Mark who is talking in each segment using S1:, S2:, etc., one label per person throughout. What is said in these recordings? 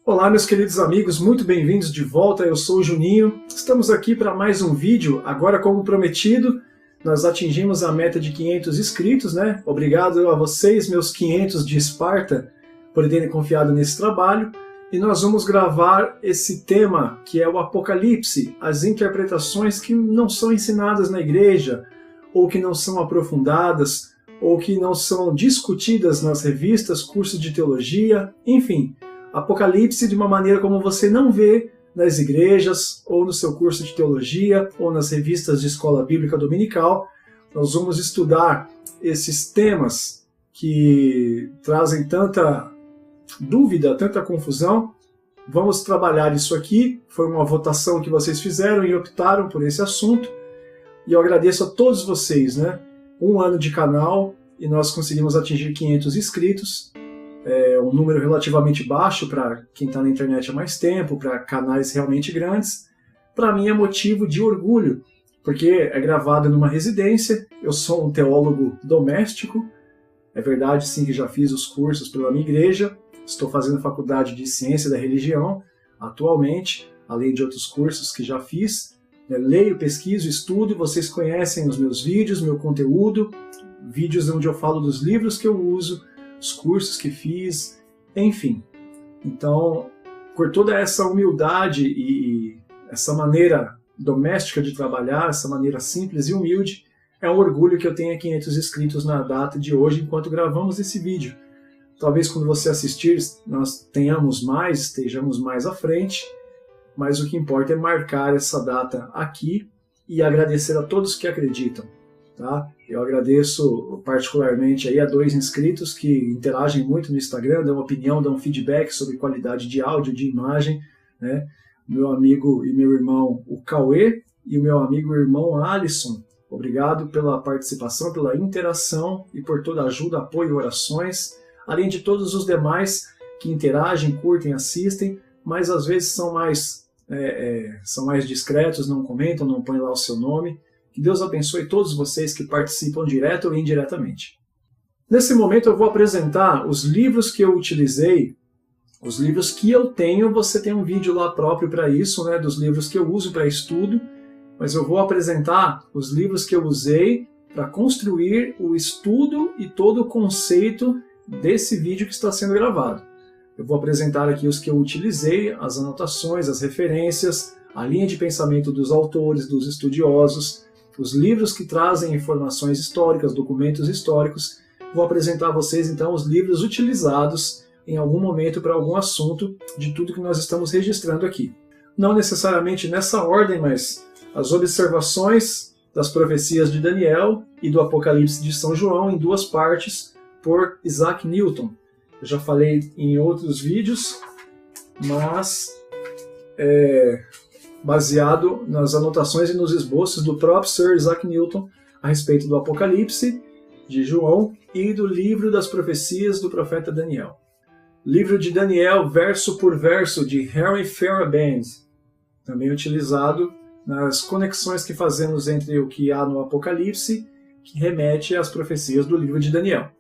S1: Olá, meus queridos amigos, muito bem-vindos de volta, eu sou o Juninho. Estamos aqui para mais um vídeo, agora como prometido, nós atingimos a meta de 500 inscritos, né? Obrigado a vocês, meus 500 de Esparta, por terem confiado nesse trabalho. E nós vamos gravar esse tema, que é o Apocalipse, as interpretações que não são ensinadas na igreja, ou que não são aprofundadas, ou que não são discutidas nas revistas, cursos de teologia, enfim. Apocalipse de uma maneira como você não vê nas igrejas, ou no seu curso de teologia, ou nas revistas de escola bíblica dominical. Nós vamos estudar esses temas que trazem tanta dúvida, tanta confusão. Vamos trabalhar isso aqui. Foi uma votação que vocês fizeram e optaram por esse assunto. E eu agradeço a todos vocês, né? Um ano de canal e nós conseguimos atingir 500 inscritos. É um número relativamente baixo para quem está na internet há mais tempo, para canais realmente grandes. Para mim é motivo de orgulho, porque é gravado numa residência, eu sou um teólogo doméstico, é verdade sim que já fiz os cursos pela minha igreja, estou fazendo faculdade de ciência da religião atualmente, além de outros cursos que já fiz. Leio, pesquiso, estudo, vocês conhecem os meus vídeos, meu conteúdo, vídeos onde eu falo dos livros que eu uso, os cursos que fiz, enfim. Então, por toda essa humildade e essa maneira doméstica de trabalhar, essa maneira simples e humilde, é um orgulho que eu tenha 500 inscritos na data de hoje, enquanto gravamos esse vídeo. Talvez quando você assistir, nós tenhamos mais, estejamos mais à frente, mas o que importa é marcar essa data aqui e agradecer a todos que acreditam. Tá? Eu agradeço particularmente aí a 2 inscritos que interagem muito no Instagram, dão opinião, dão feedback sobre qualidade de áudio, de imagem, né? Meu amigo e meu irmão, o Cauê, e o meu amigo e irmão Alisson. Obrigado pela participação, pela interação e por toda a ajuda, apoio e orações, além de todos os demais que interagem, curtem, assistem, mas às vezes são mais discretos, não comentam, não põem lá o seu nome. Que Deus abençoe todos vocês que participam direto ou indiretamente. Nesse momento eu vou apresentar os livros que eu utilizei, os livros que eu tenho. Você tem um vídeo lá próprio para isso, né, dos livros que eu uso para estudo, mas eu vou apresentar os livros que eu usei para construir o estudo e todo o conceito desse vídeo que está sendo gravado. Eu vou apresentar aqui os que eu utilizei, as anotações, as referências, a linha de pensamento dos autores, dos estudiosos, os livros que trazem informações históricas, documentos históricos. Vou apresentar a vocês, então, os livros utilizados em algum momento para algum assunto de tudo que nós estamos registrando aqui. Não necessariamente nessa ordem, mas as observações das profecias de Daniel e do Apocalipse de São João em 2 partes por Isaac Newton. Eu já falei em outros vídeos, mas baseado nas anotações e nos esboços do próprio Sir Isaac Newton a respeito do Apocalipse de João e do livro das profecias do profeta Daniel. Livro de Daniel, verso por verso, de Henry Fairbairn, também utilizado nas conexões que fazemos entre o que há no Apocalipse, que remete às profecias do livro de Daniel.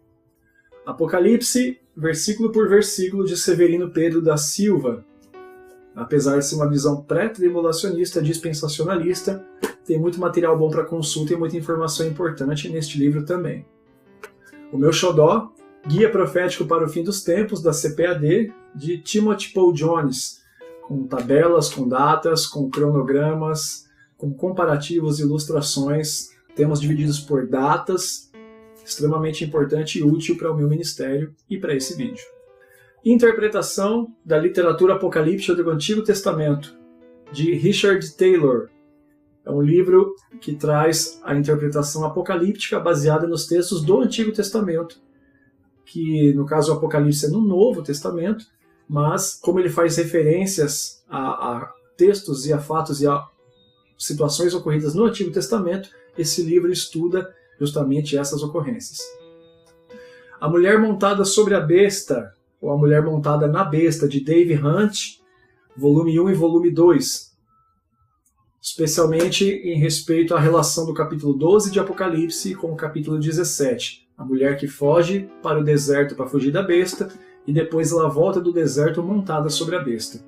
S1: Apocalipse, versículo por versículo, de Severino Pedro da Silva. Apesar de ser uma visão pré-tribulacionista, dispensacionalista, tem muito material bom para consulta e muita informação importante neste livro também. O meu xodó, Guia Profético para o Fim dos Tempos, da CPAD, de Timothy Paul Jones, com tabelas, com datas, com cronogramas, com comparativos e ilustrações, temas divididos por datas, extremamente importante e útil para o meu ministério e para esse vídeo. Interpretação da literatura apocalíptica do Antigo Testamento, de Richard Taylor. É um livro que traz a interpretação apocalíptica baseada nos textos do Antigo Testamento, que no caso o Apocalipse é no Novo Testamento, mas como ele faz referências a textos e a fatos e a situações ocorridas no Antigo Testamento, esse livro estuda justamente essas ocorrências. A Mulher Montada sobre a Besta, ou A Mulher Montada na Besta, de Dave Hunt, volume 1 e volume 2. Especialmente em respeito à relação do capítulo 12 de Apocalipse com o capítulo 17. A mulher que foge para o deserto para fugir da besta e depois ela volta do deserto montada sobre a besta.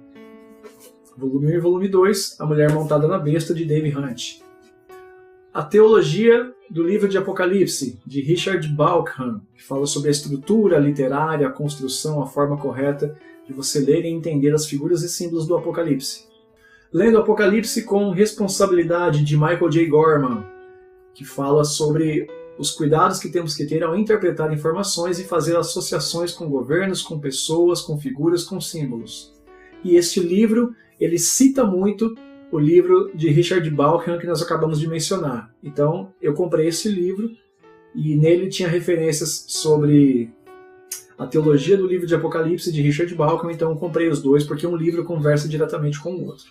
S1: Volume 1 e volume 2, A Mulher Montada na Besta, de Dave Hunt. A Teologia do Livro de Apocalipse, de Richard Bauckham, que fala sobre a estrutura literária, a construção, a forma correta de você ler e entender as figuras e símbolos do Apocalipse. Lendo Apocalipse com Responsabilidade, de Michael J. Gorman, que fala sobre os cuidados que temos que ter ao interpretar informações e fazer associações com governos, com pessoas, com figuras, com símbolos. E este livro, ele cita muito o livro de Richard Bauckham que nós acabamos de mencionar. Então, eu comprei esse livro e nele tinha referências sobre a teologia do livro de Apocalipse de Richard Bauckham, então eu comprei os dois porque um livro conversa diretamente com o outro.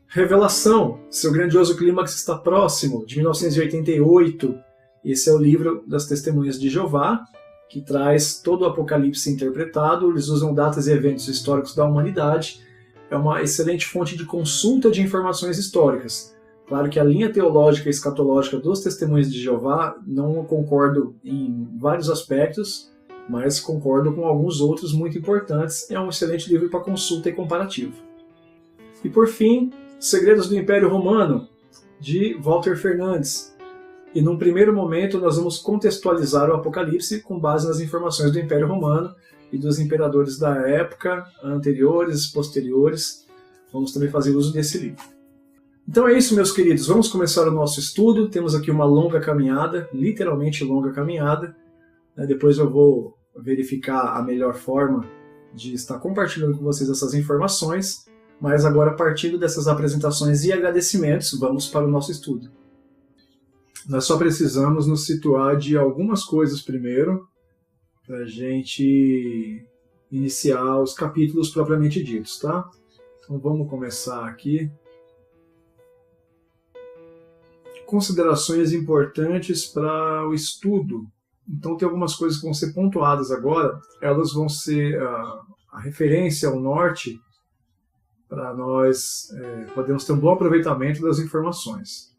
S1: Revelação, Seu Grandioso Clímax Está Próximo, de 1988. Esse é o livro das Testemunhas de Jeová, que traz todo o Apocalipse interpretado. Eles usam datas e eventos históricos da humanidade. É uma excelente fonte de consulta de informações históricas. Claro que a linha teológica e escatológica dos Testemunhas de Jeová não concordo em vários aspectos, mas concordo com alguns outros muito importantes. É um excelente livro para consulta e comparativo. E por fim, Segredos do Império Romano, de Walter Fernandes. E num primeiro momento nós vamos contextualizar o Apocalipse com base nas informações do Império Romano e dos imperadores da época, anteriores, posteriores. Vamos também fazer uso desse livro. Então é isso, meus queridos. Vamos começar o nosso estudo. Temos aqui uma longa caminhada, literalmente longa caminhada. Depois eu vou verificar a melhor forma de estar compartilhando com vocês essas informações. Mas agora, partindo dessas apresentações e agradecimentos, vamos para o nosso estudo. Nós só precisamos nos situar de algumas coisas primeiro, para a gente iniciar os capítulos propriamente ditos, tá? Então vamos começar aqui. Considerações importantes para o estudo. Então tem algumas coisas que vão ser pontuadas agora, elas vão ser a referência ao norte, para nós podermos ter um bom aproveitamento das informações.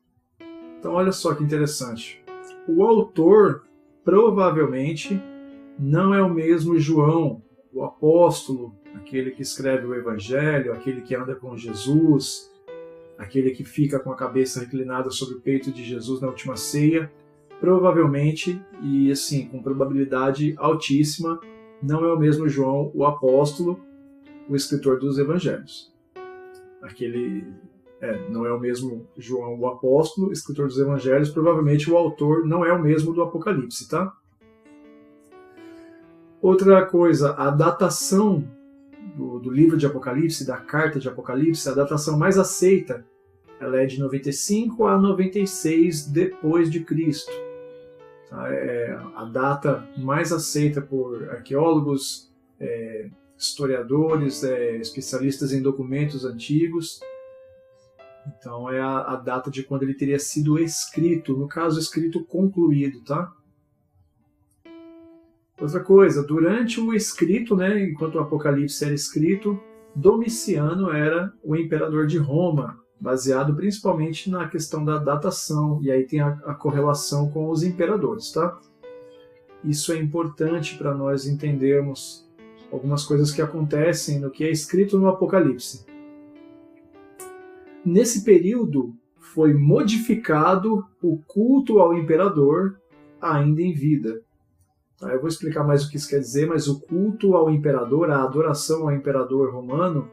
S1: Então olha só que interessante. O autor provavelmente não é o mesmo João, o apóstolo, aquele que escreve o Evangelho, aquele que anda com Jesus, aquele que fica com a cabeça reclinada sobre o peito de Jesus na última ceia. Provavelmente, e assim, com probabilidade altíssima, não é o mesmo João, o apóstolo, o escritor dos Evangelhos. Não é o mesmo João, o apóstolo, escritor dos Evangelhos, provavelmente o autor não é o mesmo do Apocalipse, tá? Outra coisa, a datação do livro de Apocalipse, da carta de Apocalipse, a datação mais aceita, ela é de 95 a 96 depois de Cristo. É a data mais aceita por arqueólogos, historiadores, especialistas em documentos antigos. Então é a data de quando ele teria sido escrito, no caso escrito concluído, tá? Outra coisa, durante o escrito, enquanto o Apocalipse era escrito, Domiciano era o imperador de Roma, baseado principalmente na questão da datação, e aí tem a correlação com os imperadores, tá? Isso é importante para nós entendermos algumas coisas que acontecem no que é escrito no Apocalipse. Nesse período, foi modificado o culto ao imperador ainda em vida. Eu vou explicar mais o que isso quer dizer, mas o culto ao imperador, a adoração ao imperador romano,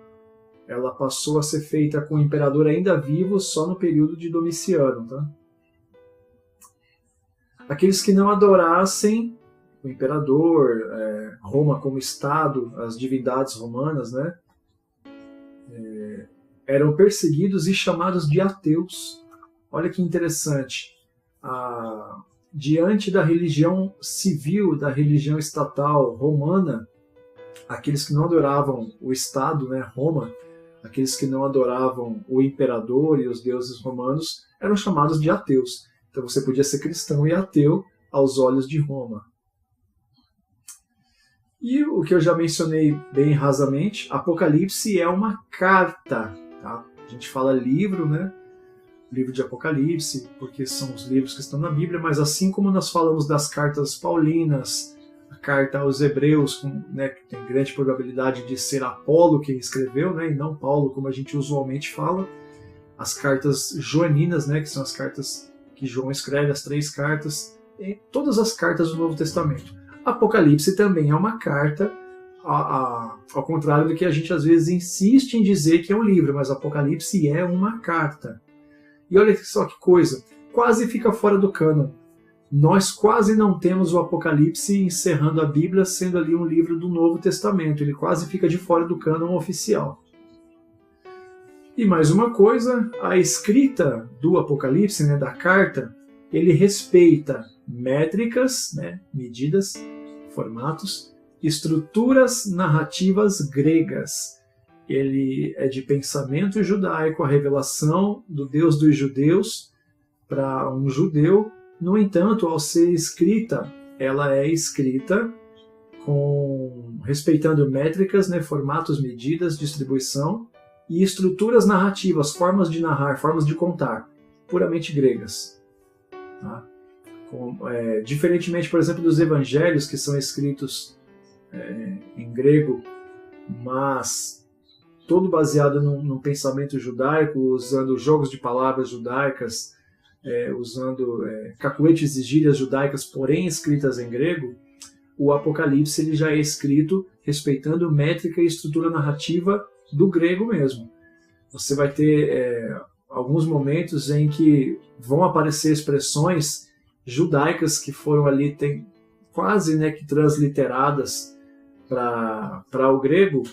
S1: ela passou a ser feita com o imperador ainda vivo só no período de Domiciano. Tá? Aqueles que não adorassem o imperador, Roma como Estado, as divindades romanas, eram perseguidos e chamados de ateus. Olha que interessante. Diante da religião civil, da religião estatal romana, aqueles que não adoravam o Estado, Roma, aqueles que não adoravam o imperador e os deuses romanos, eram chamados de ateus. Então você podia ser cristão e ateu aos olhos de Roma. E o que eu já mencionei bem rasamente, Apocalipse é uma carta. Tá? A gente fala livro, livro de Apocalipse, porque são os livros que estão na Bíblia, mas assim como nós falamos das cartas paulinas, a carta aos Hebreus, né, que tem grande probabilidade de ser Apolo quem escreveu, né, e não Paulo, como a gente usualmente fala. As cartas joaninas, né, que são as cartas que João escreve, as 3 cartas, e todas as cartas do Novo Testamento. Apocalipse também é uma carta, ao contrário do que a gente às vezes insiste em dizer que é um livro, mas Apocalipse é uma carta. E olha só que coisa, quase fica fora do cânon. Nós quase não temos o Apocalipse encerrando a Bíblia sendo ali um livro do Novo Testamento, ele quase fica de fora do cânon oficial. E mais uma coisa, a escrita do Apocalipse, né, da carta, ele respeita métricas, né, medidas, formatos, estruturas narrativas gregas. Ele é de pensamento judaico, a revelação do Deus dos judeus para um judeu. No entanto, ao ser escrita, ela é escrita respeitando métricas, né, formatos, medidas, distribuição e estruturas narrativas, formas de narrar, formas de contar, puramente gregas. Tá? Diferentemente, por exemplo, dos evangelhos, que são escritos em grego, mas todo baseado num pensamento judaico, usando jogos de palavras judaicas, usando cacuetes e gírias judaicas, porém escritas em grego, o Apocalipse ele já é escrito respeitando métrica e estrutura narrativa do grego mesmo. Você vai ter alguns momentos em que vão aparecer expressões judaicas que foram ali quase, né, que transliteradas para o grego,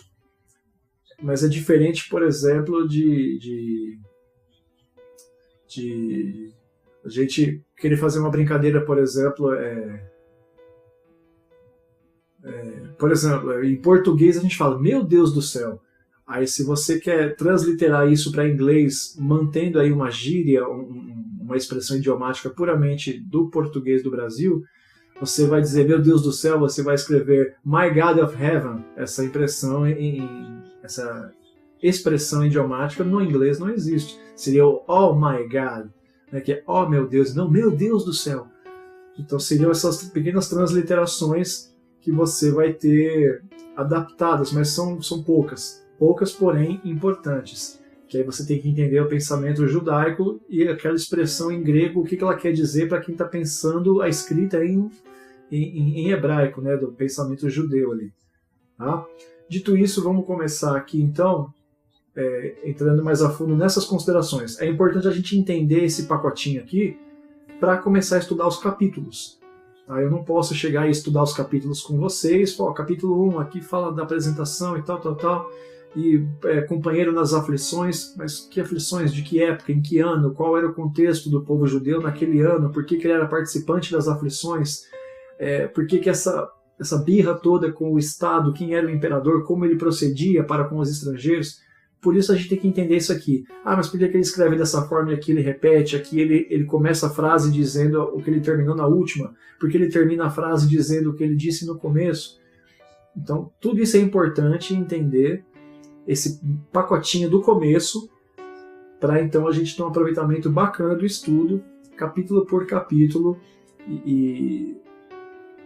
S1: mas é diferente, por exemplo, de a gente querer fazer uma brincadeira, por exemplo, em português a gente fala, meu Deus do céu. Aí se você quer transliterar isso para inglês, mantendo aí uma gíria, uma expressão idiomática puramente do português do Brasil, você vai dizer, meu Deus do céu, você vai escrever My God of Heaven. Essa expressão idiomática no inglês não existe. Seria o Oh my God, né, que é oh meu Deus, não meu Deus do céu. Então seriam essas pequenas transliterações que você vai ter adaptadas, mas são poucas, porém importantes. Que aí você tem que entender o pensamento judaico e aquela expressão em grego, o que ela quer dizer para quem está pensando a escrita em hebraico, né, do pensamento judeu ali. Tá? Dito isso, vamos começar aqui então, entrando mais a fundo nessas considerações. É importante a gente entender esse pacotinho aqui para começar a estudar os capítulos. Tá? Eu não posso chegar e estudar os capítulos com vocês, capítulo 1 aqui fala da apresentação e tal, e companheiro nas aflições, mas que aflições, de que época, em que ano, qual era o contexto do povo judeu naquele ano, por que ele era participante das aflições, por que essa birra toda com o Estado, quem era o imperador, como ele procedia para com os estrangeiros. Por isso a gente tem que entender isso aqui. Mas por que ele escreve dessa forma e aqui ele repete, aqui ele começa a frase dizendo o que ele terminou na última, porque ele termina a frase dizendo o que ele disse no começo. Então tudo isso é importante entender, esse pacotinho do começo, para então a gente ter um aproveitamento bacana do estudo, capítulo por capítulo, e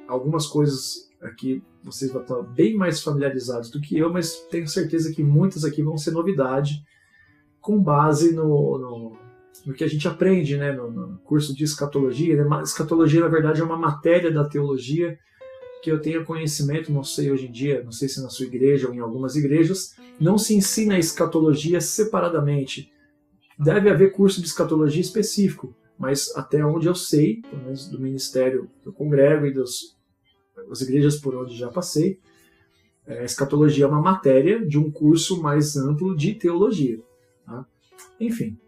S1: algumas coisas aqui vocês vão estar bem mais familiarizados do que eu, mas tenho certeza que muitas aqui vão ser novidade, com base no que a gente aprende, né, no curso de escatologia. Escatologia, na verdade, é uma matéria da teologia que eu tenho conhecimento, não sei hoje em dia, não sei se na sua igreja ou em algumas igrejas, não se ensina a escatologia separadamente. Deve haver curso de escatologia específico, mas até onde eu sei, pelo menos do ministério que eu congrego e das igrejas por onde já passei, a escatologia é uma matéria de um curso mais amplo de teologia. Tá? Enfim.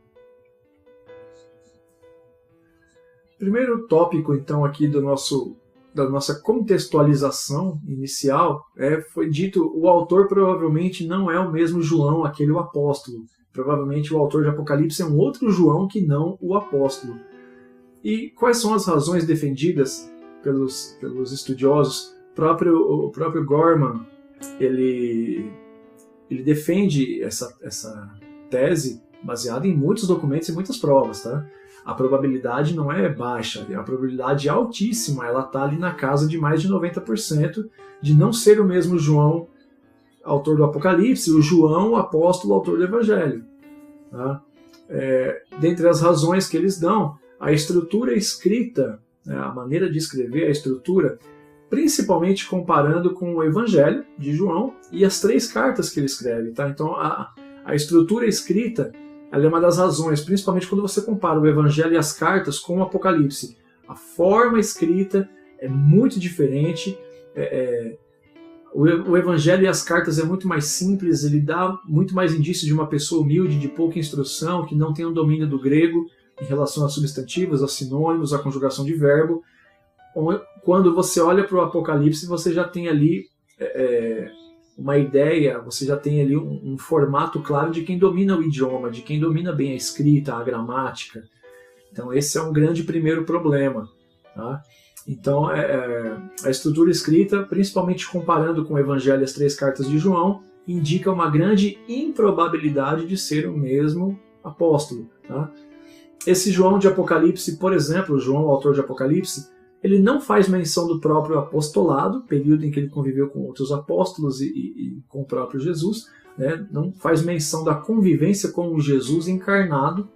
S1: Primeiro tópico, então, aqui da nossa contextualização inicial, foi dito, o autor provavelmente não é o mesmo João, aquele o apóstolo. Provavelmente o autor de Apocalipse é um outro João que não o apóstolo. E quais são as razões defendidas pelos estudiosos? O próprio Gorman, ele defende essa tese baseado em muitos documentos e muitas provas, tá? A probabilidade não é baixa, a probabilidade é altíssima, ela está ali na casa de mais de 90% de não ser o mesmo João, autor do Apocalipse, o João, apóstolo, autor do Evangelho. Tá? Dentre as razões que eles dão, a estrutura escrita, né, a maneira de escrever, a estrutura, principalmente comparando com o Evangelho de João e as 3 cartas que ele escreve. Tá? Então, a estrutura escrita, ela é uma das razões, principalmente quando você compara o Evangelho e as cartas com o Apocalipse. A forma escrita é muito diferente, o Evangelho e as cartas é muito mais simples, ele dá muito mais indício de uma pessoa humilde, de pouca instrução, que não tem um domínio do grego em relação a substantivos, a sinônimos, a conjugação de verbo. Quando você olha para o Apocalipse, você já tem ali uma ideia, você já tem ali um formato claro de quem domina o idioma, de quem domina bem a escrita, a gramática. Então esse é um grande primeiro problema. Tá? Então a estrutura escrita, principalmente comparando com o Evangelho e as 3 cartas de João, indica uma grande improbabilidade de ser o mesmo apóstolo. Tá? Esse João de Apocalipse, por exemplo, o João, autor de Apocalipse, ele não faz menção do próprio apostolado, período em que ele conviveu com outros apóstolos e com o próprio Jesus, né? Não faz menção da convivência com o Jesus encarnado.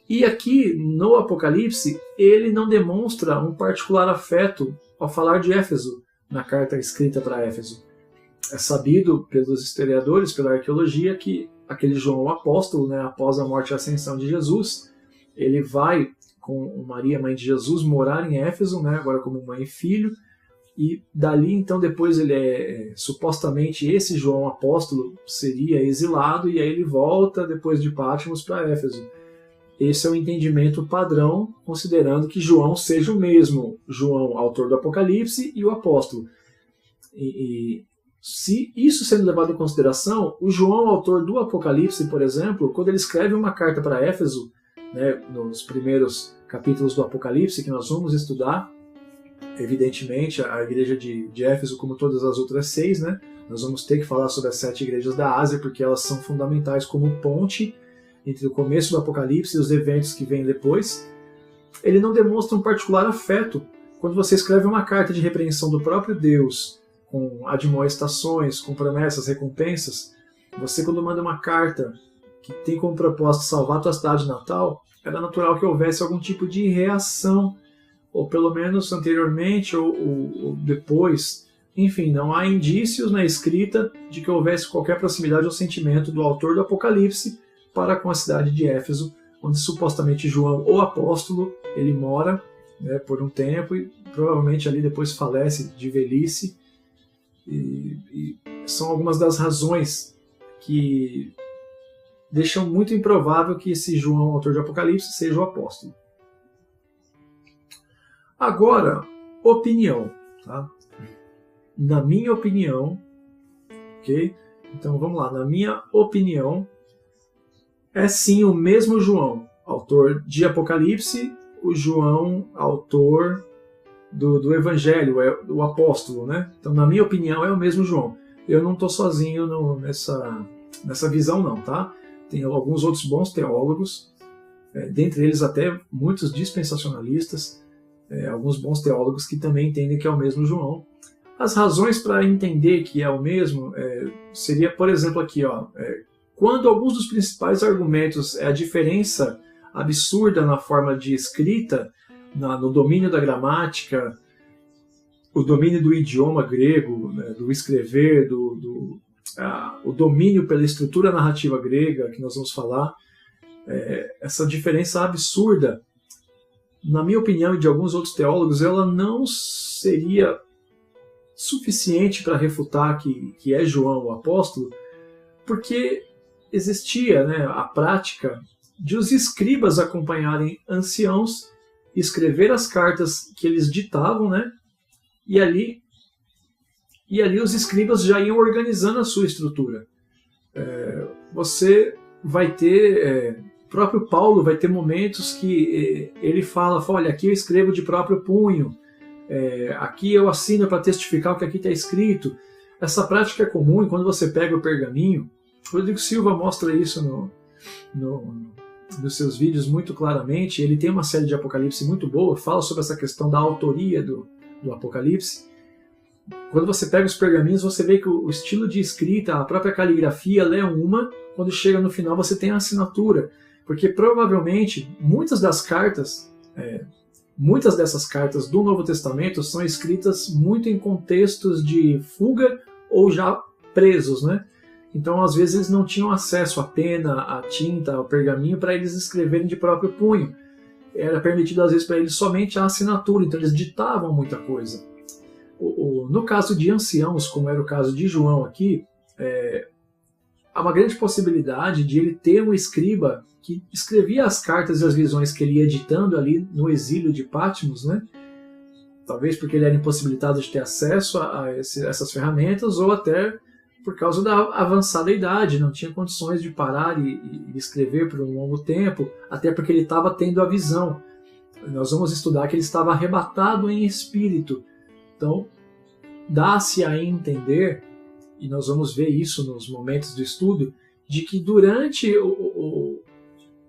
S1: E aqui, no Apocalipse, ele não demonstra um particular afeto ao falar de Éfeso, na carta escrita para Éfeso. É sabido pelos historiadores, pela arqueologia, que aquele João apóstolo, né, após a morte e a ascensão de Jesus, ele vai com Maria, mãe de Jesus, morar em Éfeso, né, agora como mãe e filho, e dali então depois ele supostamente esse João apóstolo seria exilado e aí ele volta depois de Patmos para Éfeso. Esse é o entendimento padrão, considerando que João seja o mesmo João, autor do Apocalipse, e o apóstolo. E se isso sendo levado em consideração, o João, autor do Apocalipse, por exemplo, quando ele escreve uma carta para Éfeso, né, nos primeiros capítulos do Apocalipse que nós vamos estudar, evidentemente a igreja de Éfeso, como todas as outras 6, né, nós vamos ter que falar sobre as 7 igrejas da Ásia, porque elas são fundamentais como ponte entre o começo do Apocalipse e os eventos que vêm depois. Ele não demonstra um particular afeto. Quando você escreve uma carta de repreensão do próprio Deus, com admoestações, com promessas, recompensas, você quando manda uma carta que tem como propósito salvar a tua cidade natal, era natural que houvesse algum tipo de reação, ou pelo menos anteriormente ou depois. Enfim, não há indícios na escrita de que houvesse qualquer proximidade ou sentimento do autor do Apocalipse para com a cidade de Éfeso, onde supostamente João, o apóstolo, ele mora, né, por um tempo e provavelmente ali depois falece de velhice. E são algumas das razões que deixam muito improvável que esse João, autor de Apocalipse, seja o apóstolo. Agora, opinião. Tá? Na minha opinião, ok? Então vamos lá. Na minha opinião, é sim o mesmo João, autor de Apocalipse, o João, autor do Evangelho, o apóstolo, né? Então, na minha opinião, é o mesmo João. Eu não estou sozinho nessa visão, não, tá? Tem alguns outros bons teólogos, dentre eles até muitos dispensacionalistas, alguns bons teólogos que também entendem que é o mesmo João. As razões para entender que é o mesmo seria, por exemplo, aqui, ó, quando alguns dos principais argumentos é a diferença absurda na forma de escrita, no domínio da gramática, o domínio do idioma grego, né, do escrever, o domínio pela estrutura narrativa grega, que nós vamos falar, essa diferença absurda, na minha opinião e de alguns outros teólogos, ela não seria suficiente para refutar que é João o apóstolo, porque existia, né, a prática de os escribas acompanharem anciãos, escrever as cartas que eles ditavam, né, e ali os escribas já iam organizando a sua estrutura. Você vai ter, o próprio Paulo vai ter momentos que ele fala, olha, aqui eu escrevo de próprio punho, aqui eu assino para testificar o que aqui está escrito. Essa prática é comum, e quando você pega o pergaminho, Rodrigo Silva mostra isso nos seus vídeos muito claramente. Ele tem uma série de Apocalipse muito boa, fala sobre essa questão da autoria do Apocalipse. Quando você pega os pergaminhos, você vê que o estilo de escrita, a própria caligrafia, ela é uma. Quando chega no final, você tem a assinatura. Porque provavelmente muitas dessas cartas do Novo Testamento são escritas muito em contextos de fuga ou já presos, né? Então, às vezes, eles não tinham acesso à pena, à tinta, ao pergaminho para eles escreverem de próprio punho. Era permitido, às vezes, para eles somente a assinatura, então eles ditavam muita coisa. No caso de anciãos, como era o caso de João aqui, há uma grande possibilidade de ele ter um escriba que escrevia as cartas e as visões que ele ia editando ali no exílio de Patmos, né? Talvez porque ele era impossibilitado de ter acesso a essas ferramentas, ou até por causa da avançada idade, não tinha condições de parar e escrever por um longo tempo, até porque ele estava tendo a visão. Nós vamos estudar que ele estava arrebatado em espírito. Então, dá-se a entender, e nós vamos ver isso nos momentos do estudo, de que durante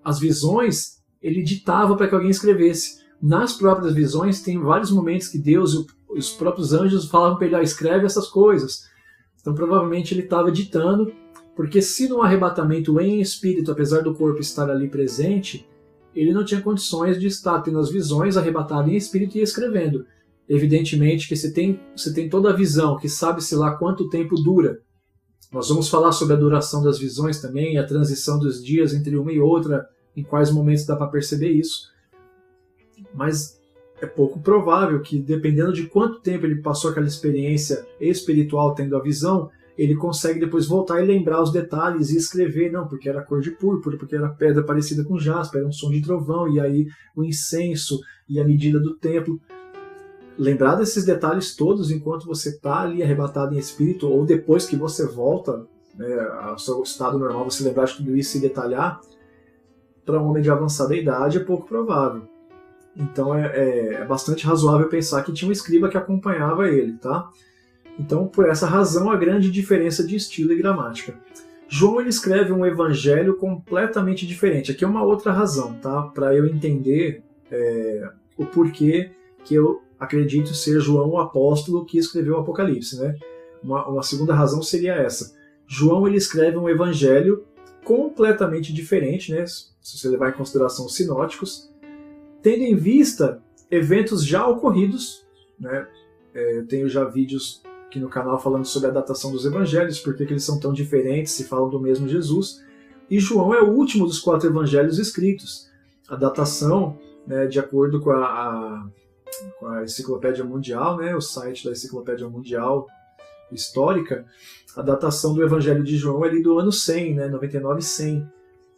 S1: as visões ele ditava para que alguém escrevesse. Nas próprias visões tem vários momentos que Deus e os próprios anjos falavam para ele, escreve essas coisas. Então provavelmente ele estava ditando, porque se no arrebatamento em espírito, apesar do corpo estar ali presente, ele não tinha condições de estar tendo as visões, arrebatado em espírito e escrevendo. Evidentemente que você tem toda a visão, que sabe-se lá quanto tempo dura. Nós vamos falar sobre a duração das visões também, a transição dos dias entre uma e outra, em quais momentos dá para perceber isso. Mas é pouco provável que, dependendo de quanto tempo ele passou aquela experiência espiritual tendo a visão, ele consegue depois voltar e lembrar os detalhes e escrever, não, porque era cor de púrpura, porque era pedra parecida com jaspe, era um som de trovão, e aí o incenso e a medida do templo. Lembrar desses detalhes todos enquanto você está ali arrebatado em espírito, ou depois que você volta, né, ao seu estado normal, você lembrar de tudo isso e detalhar, para um homem de avançada idade é pouco provável. Então é bastante razoável pensar que tinha um escriba que acompanhava ele, tá? Então, por essa razão, a grande diferença de estilo e gramática. João ele escreve um evangelho completamente diferente. Aqui é uma outra razão, tá? Para eu entender o porquê que eu acredito ser João o apóstolo que escreveu o Apocalipse, né? Uma segunda razão seria essa. João ele escreve um evangelho completamente diferente, né? Se você levar em consideração os sinóticos, tendo em vista eventos já ocorridos, né? Eu tenho já vídeos aqui no canal falando sobre a datação dos evangelhos, por que eles são tão diferentes, se falam do mesmo Jesus. E João é o último dos 4 evangelhos escritos. A datação, né, de acordo com a Enciclopédia Mundial, né, o site da Enciclopédia Mundial Histórica, a datação do Evangelho de João é ali do ano 100, né, 99 e 100.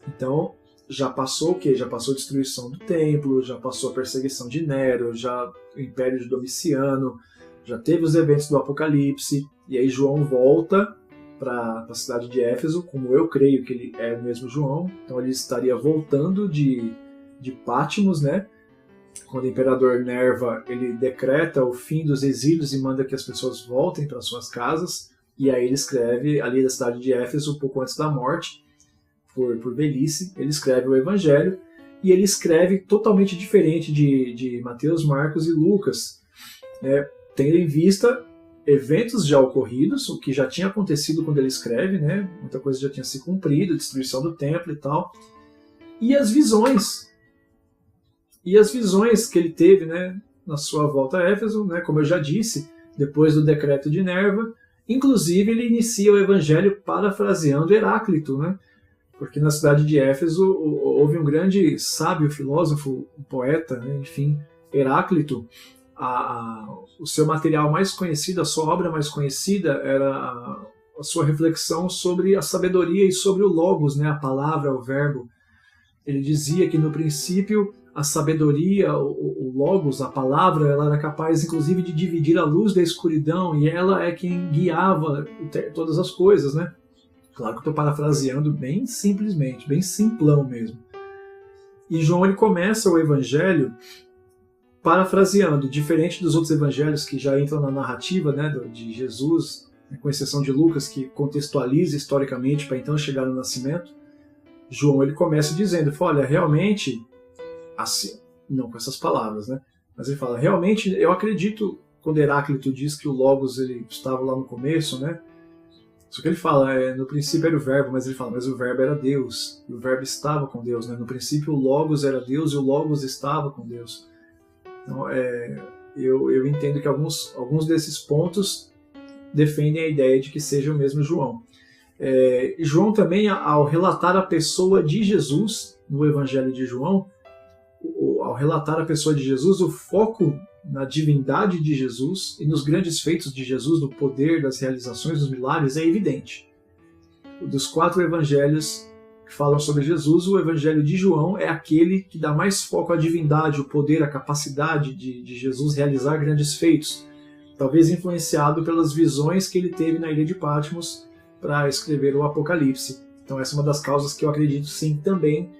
S1: Então, já passou o quê? Já passou a destruição do templo, já passou a perseguição de Nero, já o Império de Domiciano, já teve os eventos do Apocalipse, e aí João volta para a cidade de Éfeso, como eu creio que ele é o mesmo João, então ele estaria voltando de Patmos, né? Quando o imperador Nerva ele decreta o fim dos exílios e manda que as pessoas voltem para suas casas, e aí ele escreve ali da cidade de Éfeso, pouco antes da morte, por velhice, ele escreve o Evangelho, e ele escreve totalmente diferente de Mateus, Marcos e Lucas, né, tendo em vista eventos já ocorridos, o que já tinha acontecido quando ele escreve, né, muita coisa já tinha se cumprido, destruição do templo e tal, e as visões que ele teve, né, na sua volta a Éfeso, né, como eu já disse, depois do decreto de Nerva. Inclusive ele inicia o Evangelho parafraseando Heráclito, né, porque na cidade de Éfeso houve um grande sábio, filósofo, poeta, né, enfim, Heráclito. O seu material mais conhecido, a sua obra mais conhecida era a sua reflexão sobre a sabedoria e sobre o logos, né, a palavra, o verbo. Ele dizia que no princípio a sabedoria, o logos, a palavra, ela era capaz inclusive de dividir a luz da escuridão, e ela é quem guiava todas as coisas, né? Claro que eu estou parafraseando bem simplesmente, bem simplão mesmo. E João ele começa o evangelho parafraseando, diferente dos outros evangelhos que já entram na narrativa, né, de Jesus, com exceção de Lucas, que contextualiza historicamente para então chegar no nascimento. João ele começa dizendo, olha, realmente, assim, não com essas palavras, né? Mas ele fala, realmente, eu acredito, quando Heráclito diz que o Logos ele estava lá no começo, né? Só que ele fala, no princípio era o Verbo, mas ele fala, mas o Verbo era Deus, e o Verbo estava com Deus, né? No princípio o Logos era Deus e o Logos estava com Deus. Então, eu entendo que alguns desses pontos defendem a ideia de que seja o mesmo João. João também, ao relatar a pessoa de Jesus, no Evangelho de João, ao relatar a pessoa de Jesus, o foco na divindade de Jesus e nos grandes feitos de Jesus, no poder das realizações dos milagres, é evidente. Dos 4 evangelhos que falam sobre Jesus, o Evangelho de João é aquele que dá mais foco à divindade, o poder, a capacidade de Jesus realizar grandes feitos, talvez influenciado pelas visões que ele teve na ilha de Patmos para escrever o Apocalipse. Então essa é uma das causas que eu acredito sim também.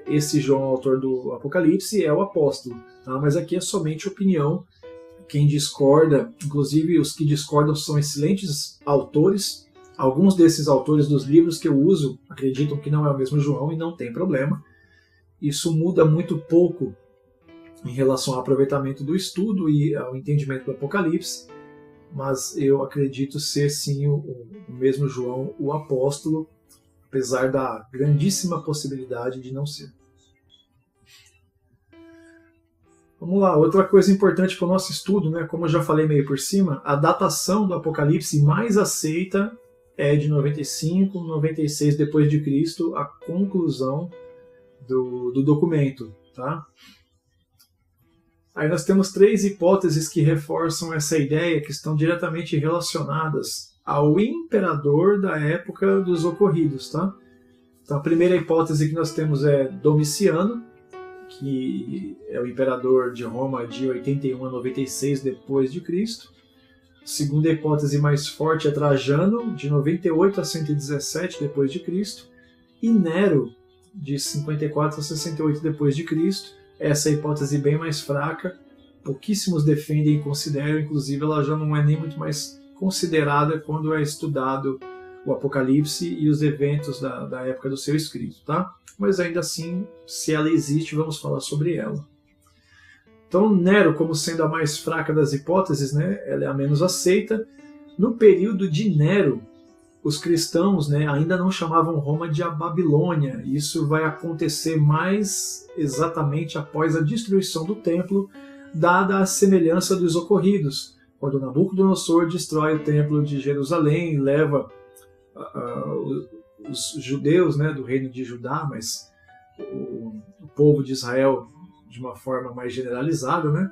S1: Esse João, autor do Apocalipse, é o apóstolo, tá? Mas aqui é somente opinião. Quem discorda, inclusive os que discordam são excelentes autores. Alguns desses autores dos livros que eu uso acreditam que não é o mesmo João e não tem problema. Isso muda muito pouco em relação ao aproveitamento do estudo e ao entendimento do Apocalipse, mas eu acredito ser sim o mesmo João, o apóstolo, apesar da grandíssima possibilidade de não ser. Vamos lá, outra coisa importante para o nosso estudo, né? Como eu já falei meio por cima, a datação do Apocalipse mais aceita é de 95, 96 depois de Cristo, a conclusão do documento, tá? Aí nós temos 3 hipóteses que reforçam essa ideia, que estão diretamente relacionadas ao imperador da época dos ocorridos, tá? Então a primeira hipótese que nós temos é Domiciano, que é o imperador de Roma de 81 a 96 depois de Cristo. A segunda hipótese mais forte é Trajano, de 98 a 117 depois de Cristo, e Nero, de 54 a 68 depois de Cristo. Essa é a hipótese bem mais fraca, pouquíssimos defendem e consideram, inclusive ela já não é nem muito mais considerada quando é estudado o Apocalipse e os eventos da época do seu escrito, tá? Mas ainda assim, se ela existe, vamos falar sobre ela. Então, Nero, como sendo a mais fraca das hipóteses, né, ela é a menos aceita. No período de Nero, os cristãos, né, ainda não chamavam Roma de a Babilônia. Isso vai acontecer mais exatamente após a destruição do templo, dada a semelhança dos ocorridos, quando Nabucodonosor destrói o templo de Jerusalém, leva os judeus, né, do reino de Judá, mas o povo de Israel de uma forma mais generalizada, né,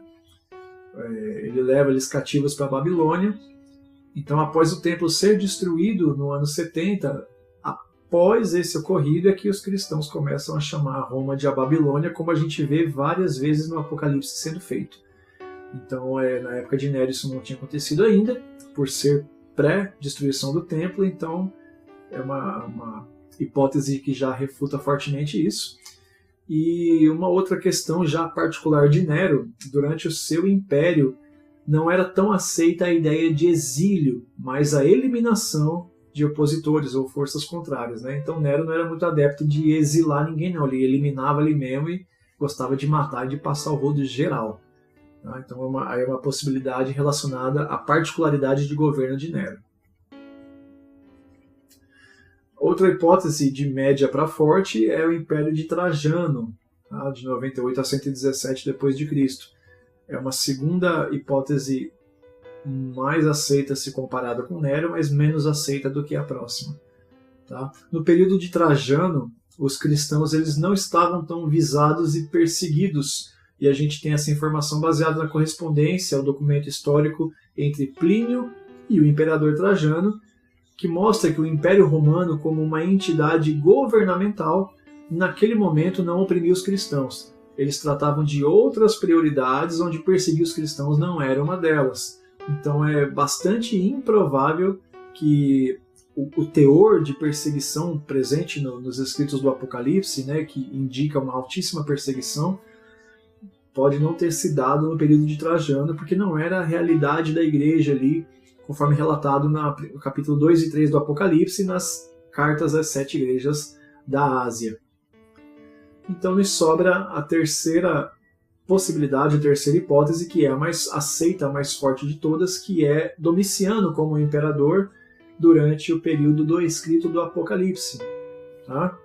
S1: ele leva eles cativos para a Babilônia. Então, após o templo ser destruído no ano 70, após esse ocorrido é que os cristãos começam a chamar Roma de a Babilônia, como a gente vê várias vezes no Apocalipse sendo feito. Então, na época de Nero isso não tinha acontecido ainda, por ser pré-destruição do templo, então é uma hipótese que já refuta fortemente isso. E uma outra questão já particular de Nero, durante o seu império, não era tão aceita a ideia de exílio, mas a eliminação de opositores ou forças contrárias, né? Então Nero não era muito adepto de exilar ninguém, não. Ele eliminava ali mesmo e gostava de matar e de passar o rodo geral. Tá? Então aí é uma possibilidade relacionada à particularidade de governo de Nero. Outra hipótese de média para forte é o Império de Trajano, tá? De 98 a 117 depois de Cristo. É uma segunda hipótese mais aceita se comparada com Nero, mas menos aceita do que a próxima. Tá? No período de Trajano, os cristãos eles não estavam tão visados e perseguidos, e a gente tem essa informação baseada na correspondência ao documento histórico entre Plínio e o imperador Trajano, que mostra que o Império Romano, como uma entidade governamental, naquele momento não oprimia os cristãos. Eles tratavam de outras prioridades, onde perseguir os cristãos não era uma delas. Então é bastante improvável que o teor de perseguição presente nos escritos do Apocalipse, né, que indica uma altíssima perseguição, pode não ter se dado no período de Trajano, porque não era a realidade da igreja ali, conforme relatado no capítulo 2 e 3 do Apocalipse e nas cartas às 7 igrejas da Ásia. Então nos sobra a terceira possibilidade, a terceira hipótese, que é a mais aceita, a mais forte de todas, que é Domiciano como imperador durante o período do escrito do Apocalipse. Tá?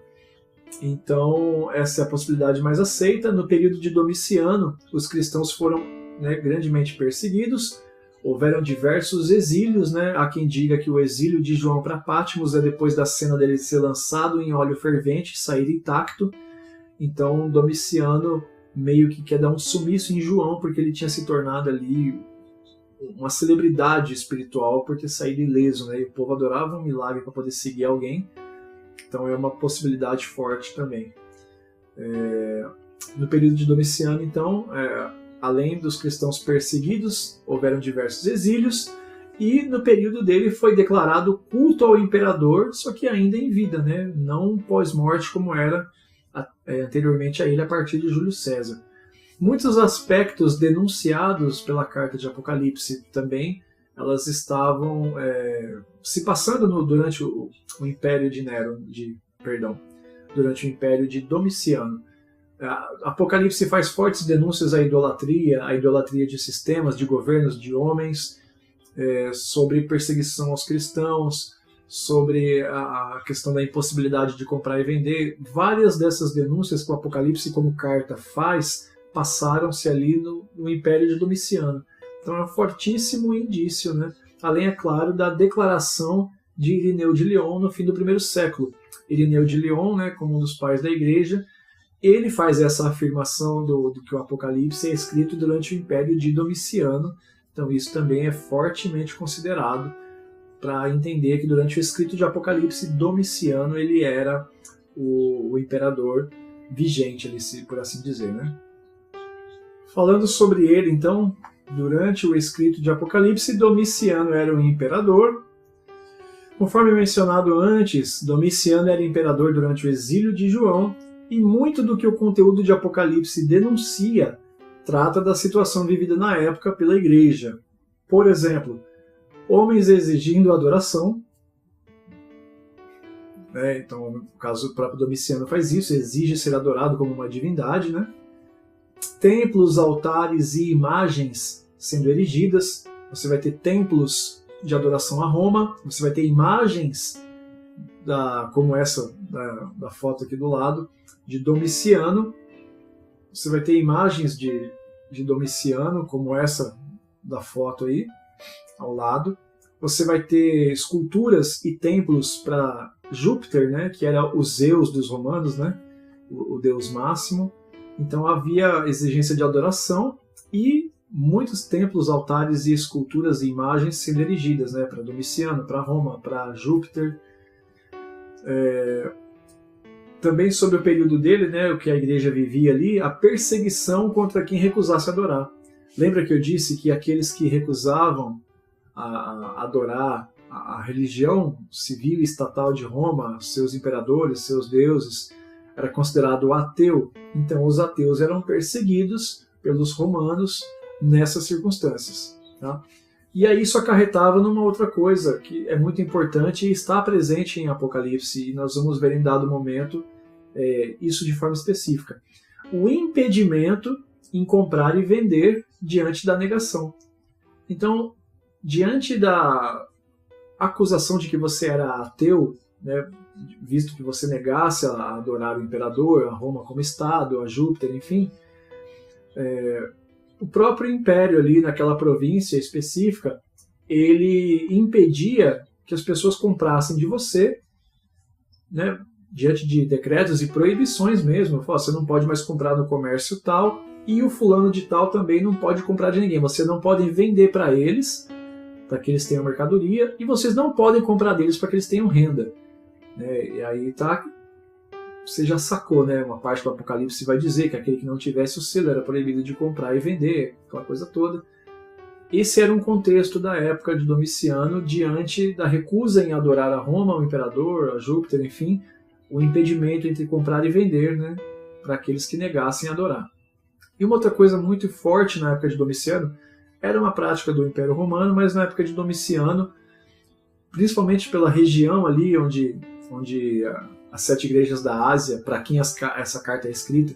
S1: Então essa é a possibilidade mais aceita. No período de Domiciano, os cristãos foram, né, grandemente perseguidos. Houveram diversos exílios, né? Há quem diga que o exílio de João para Patmos é depois da cena dele ser lançado em óleo fervente e sair intacto. Então Domiciano meio que quer dar um sumiço em João, porque ele tinha se tornado ali uma celebridade espiritual por ter saído ileso, né? E o povo adorava um milagre para poder seguir alguém. Então é uma possibilidade forte também. No período de Domiciano, então, além dos cristãos perseguidos, houveram diversos exílios, e no período dele foi declarado culto ao imperador, só que ainda em vida, né? Não pós-morte como era anteriormente a ele, a partir de Júlio César. Muitos aspectos denunciados pela carta de Apocalipse também, elas estavam se passando durante o Império de Nero, durante o Império de Domiciano. Apocalipse faz fortes denúncias à idolatria de sistemas, de governos, de homens, sobre perseguição aos cristãos, sobre a questão da impossibilidade de comprar e vender. Várias dessas denúncias que o Apocalipse, como carta, faz, passaram-se ali no Império de Domiciano. Então é um fortíssimo indício, né? Além, é claro, da declaração de Irineu de Lyon no fim do primeiro século. Irineu de Lyon, né, como um dos pais da Igreja, ele faz essa afirmação do que o Apocalipse é escrito durante o Império de Domiciano. Então isso também é fortemente considerado para entender que durante o escrito de Apocalipse, Domiciano ele era o imperador vigente, por assim dizer, né? Falando sobre ele, então, durante o escrito de Apocalipse, Domiciano era o imperador. Conforme mencionado antes, Domiciano era imperador durante o exílio de João, e muito do que o conteúdo de Apocalipse denuncia trata da situação vivida na época pela Igreja. Por exemplo, homens exigindo adoração. Então, no caso, o próprio Domiciano faz isso, exige ser adorado como uma divindade, né? Templos, altares e imagens sendo erigidas. Você vai ter templos de adoração a Roma, você vai ter imagens como essa da foto aqui do lado, de Domiciano. Você vai ter imagens de Domiciano, como essa da foto aí, ao lado. Você vai ter esculturas e templos para Júpiter, né, que era o Zeus dos romanos, né, o deus máximo. Então havia exigência de adoração e muitos templos, altares e esculturas e imagens sendo erigidas, né, para Domiciano, para Roma, para Júpiter. Também sobre o período dele, né, o que a igreja vivia ali, a perseguição contra quem recusasse adorar. Lembra que eu disse que aqueles que recusavam a adorar a religião civil e estatal de Roma, seus imperadores, seus deuses, era considerado ateu? Então os ateus eram perseguidos pelos romanos nessas circunstâncias. Tá? E aí isso acarretava numa outra coisa que é muito importante e está presente em Apocalipse, e nós vamos ver em dado momento isso de forma específica. O impedimento em comprar e vender diante da negação. Então, diante da acusação de que você era ateu, né, visto que você negasse a adorar o imperador, a Roma como Estado, a Júpiter, enfim, o próprio império ali naquela província específica, ele impedia que as pessoas comprassem de você, né, diante de decretos e proibições mesmo. Você não pode mais comprar no comércio tal, e o fulano de tal também não pode comprar de ninguém. Você não pode vender para eles, para que eles tenham mercadoria, e vocês não podem comprar deles para que eles tenham renda. E aí você já sacou, né? Uma parte do Apocalipse vai dizer que aquele que não tivesse o selo era proibido de comprar e vender, aquela coisa toda. Esse era um contexto da época de Domiciano, diante da recusa em adorar a Roma, o imperador, a Júpiter, enfim, o impedimento entre comprar e vender, né, para aqueles que negassem adorar. E uma outra coisa muito forte na época de Domiciano era uma prática do Império Romano, mas na época de Domiciano, principalmente pela região ali onde as 7 igrejas da Ásia, para quem essa carta é escrita,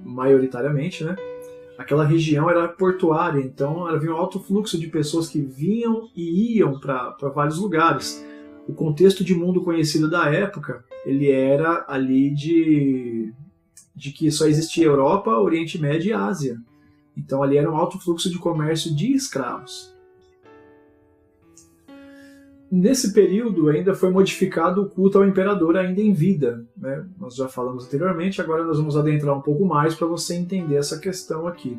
S1: maioritariamente, né? Aquela região era portuária, então havia um alto fluxo de pessoas que vinham e iam para vários lugares. O contexto de mundo conhecido da época, ele era ali de que só existia Europa, Oriente Médio e Ásia. Então ali era um alto fluxo de comércio de escravos. Nesse período ainda foi modificado o culto ao imperador ainda em vida, né? Nós já falamos anteriormente, agora nós vamos adentrar um pouco mais para você entender essa questão aqui.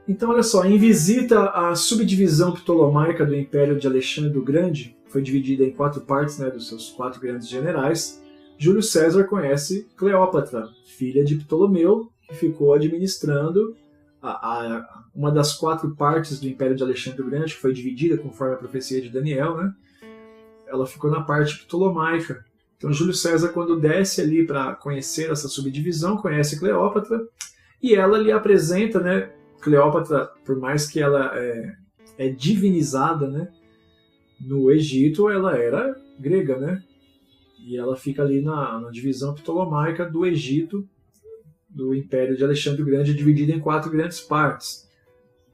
S1: Então olha só, em visita à subdivisão ptolomaica do Império de Alexandre o Grande, foi dividida em 4 partes, né, dos seus 4 grandes generais, Júlio César conhece Cleópatra, filha de Ptolomeu, que ficou administrando uma das 4 partes do Império de Alexandre o Grande, que foi dividida conforme a profecia de Daniel, né? Ela ficou na parte ptolomaica. Então Júlio César, quando desce ali para conhecer essa subdivisão, conhece Cleópatra, e ela lhe apresenta, né? Cleópatra, por mais que ela é divinizada, né? No Egito, ela era grega, né? E ela fica ali na divisão ptolomaica do Egito, do Império de Alexandre o Grande, dividido em 4 grandes partes.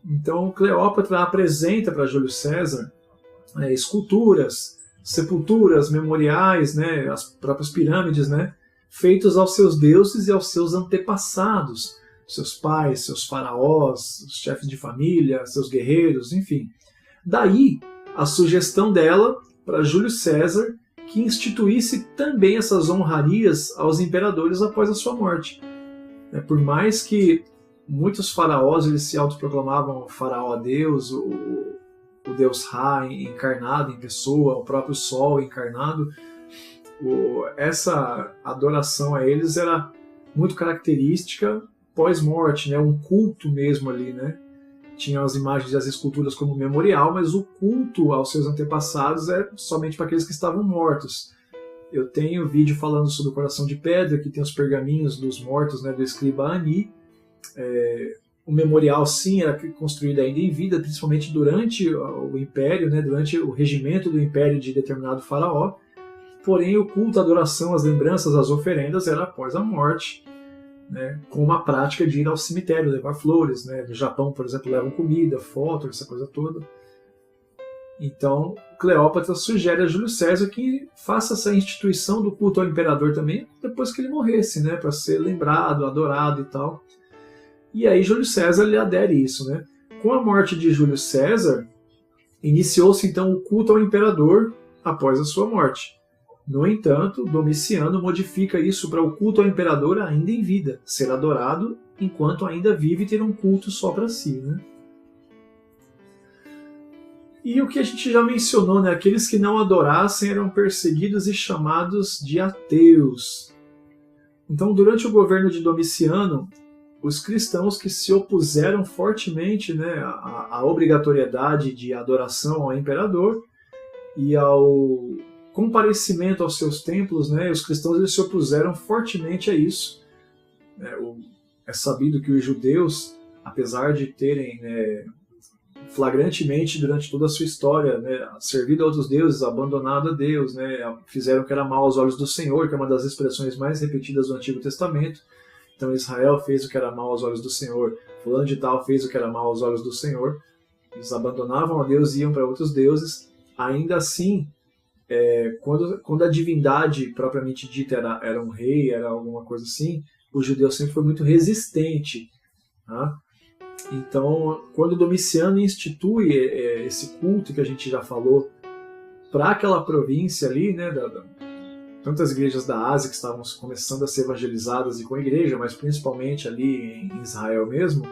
S1: Então, Cleópatra apresenta para Júlio César esculturas, sepulturas, memoriais, né, as próprias pirâmides, né, feitos aos seus deuses e aos seus antepassados, seus pais, seus faraós, os chefes de família, seus guerreiros, enfim. Daí, a sugestão dela para Júlio César que instituísse também essas honrarias aos imperadores após a sua morte. Por mais que muitos faraós eles se autoproclamavam faraó Deus, o Deus Ra encarnado em pessoa, o próprio Sol encarnado, essa adoração a eles era muito característica pós-morte, né? Um culto mesmo ali, né? Tinha as imagens e as esculturas como memorial, mas o culto aos seus antepassados é somente para aqueles que estavam mortos. Eu tenho vídeo falando sobre o coração de pedra, que tem os pergaminhos dos mortos, né, do escriba Ani. O memorial, sim, era construído ainda em vida, principalmente durante o Império, né, durante o regimento do Império de determinado faraó. Porém, o culto, a adoração, as lembranças, as oferendas era após a morte, né, com uma prática de ir ao cemitério, levar flores. Né? No Japão, por exemplo, levam comida, foto, essa coisa toda. Então, Cleópatra sugere a Júlio César que faça essa instituição do culto ao imperador também depois que ele morresse, né, para ser lembrado, adorado e tal. E aí Júlio César lhe adere isso, né? Com a morte de Júlio César, iniciou-se então o culto ao imperador após a sua morte. No entanto, Domiciano modifica isso para o culto ao imperador ainda em vida, ser adorado enquanto ainda vive e ter um culto só para si, né? E o que a gente já mencionou, né? Aqueles que não adorassem eram perseguidos e chamados de ateus. Então, durante o governo de Domiciano, os cristãos que se opuseram fortemente, né, à obrigatoriedade de adoração ao imperador e ao comparecimento aos seus templos, né, os cristãos eles se opuseram fortemente a isso. É sabido que os judeus, apesar de terem, né, flagrantemente durante toda a sua história, né, servido a outros deuses, abandonado a Deus, né, fizeram o que era mal aos olhos do Senhor, que é uma das expressões mais repetidas do Antigo Testamento. Então Israel fez o que era mal aos olhos do Senhor, fulano de tal fez o que era mal aos olhos do Senhor. Eles abandonavam a Deus e iam para outros deuses. Ainda assim, quando a divindade propriamente dita era um rei, era alguma coisa assim, o judeu sempre foi muito resistente. Tá? Então, quando Domiciano institui esse culto que a gente já falou para aquela província ali, né, tantas igrejas da Ásia que estavam começando a ser evangelizadas e com a igreja, mas principalmente ali em Israel mesmo,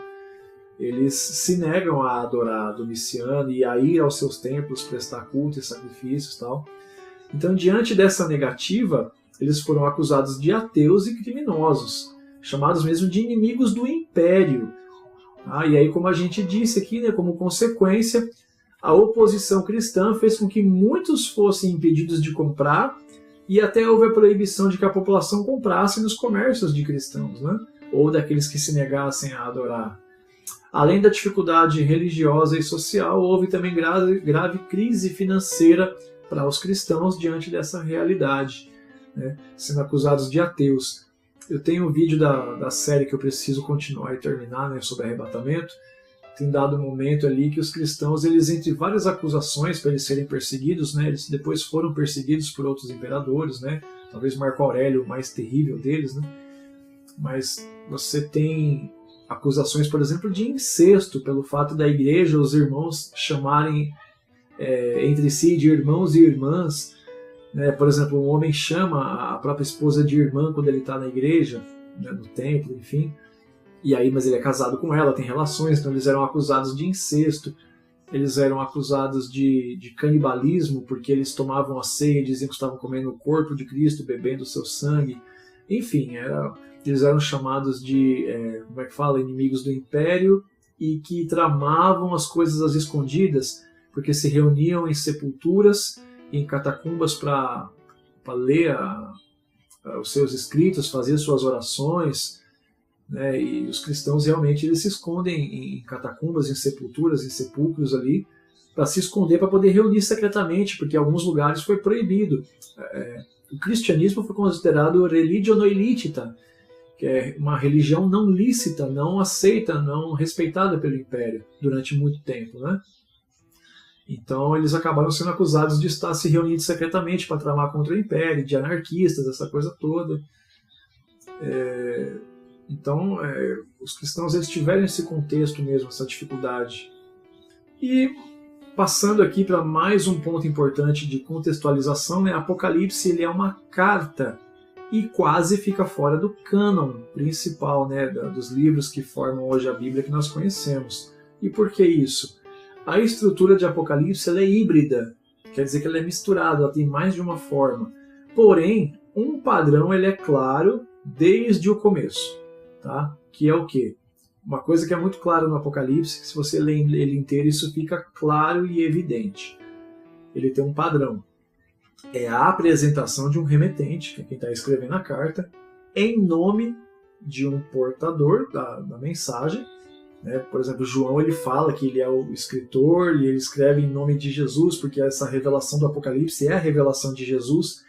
S1: eles se negam a adorar Domiciano e a ir aos seus templos prestar culto e sacrifícios e tal. Então, diante dessa negativa, eles foram acusados de ateus e criminosos, chamados mesmo de inimigos do império. E aí, como a gente disse aqui, né, como consequência, a oposição cristã fez com que muitos fossem impedidos de comprar e até houve a proibição de que a população comprasse nos comércios de cristãos, né, ou daqueles que se negassem a adorar. Além da dificuldade religiosa e social, houve também grave crise financeira para os cristãos diante dessa realidade, né, sendo acusados de ateus. Eu tenho um vídeo da série que eu preciso continuar e terminar, né, sobre arrebatamento. Tem dado um momento ali que os cristãos, eles, entre várias acusações para eles serem perseguidos, né, eles depois foram perseguidos por outros imperadores, né, talvez Marco Aurélio o mais terrível deles, né, mas você tem acusações, por exemplo, de incesto, pelo fato da igreja, os irmãos chamarem entre si de irmãos e irmãs, né? Por exemplo, um homem chama a própria esposa de irmã quando ele está na igreja, né, no templo, enfim, e aí, mas ele é casado com ela, tem relações, então eles eram acusados de incesto, eles eram acusados de canibalismo, porque eeles tomavam a ceia e diziam que estavam comendo o corpo de Cristo, bebendo o seu sangue, enfim, eles eram chamados de, como é que fala, inimigos do império, e que tramavam as coisas às escondidas, porque se reuniam em sepulturas, em catacumbas para ler os seus escritos, fazer suas orações, né? E os cristãos realmente eles se escondem em catacumbas, em sepulturas, em sepulcros ali, para se esconder, para poder reunir secretamente, porque em alguns lugares foi proibido. O cristianismo foi considerado religio non licita, que é uma religião não lícita, não aceita, não respeitada pelo Império durante muito tempo, né? Então eles acabaram sendo acusados de estar se reunindo secretamente para tramar contra o Império, de anarquistas, essa coisa toda. Então os cristãos eles tiveram esse contexto mesmo, essa dificuldade. E passando aqui para mais um ponto importante de contextualização, né? Apocalipse ele é uma carta e quase fica fora do cânon principal, né, dos livros que formam hoje a Bíblia que nós conhecemos. E por que isso? A estrutura de Apocalipse ela é híbrida, quer dizer que ela é misturada, ela tem mais de uma forma. Porém, um padrão ele é claro desde o começo, tá? Que é o quê? Uma coisa que é muito clara no Apocalipse, que se você lê ele inteiro, isso fica claro e evidente. Ele tem um padrão. É a apresentação de um remetente, que é quem está escrevendo a carta, em nome de um portador da mensagem. Né? Por exemplo, João ele fala que ele é o escritor e ele escreve em nome de Jesus, porque essa revelação do Apocalipse é a revelação de Jesus,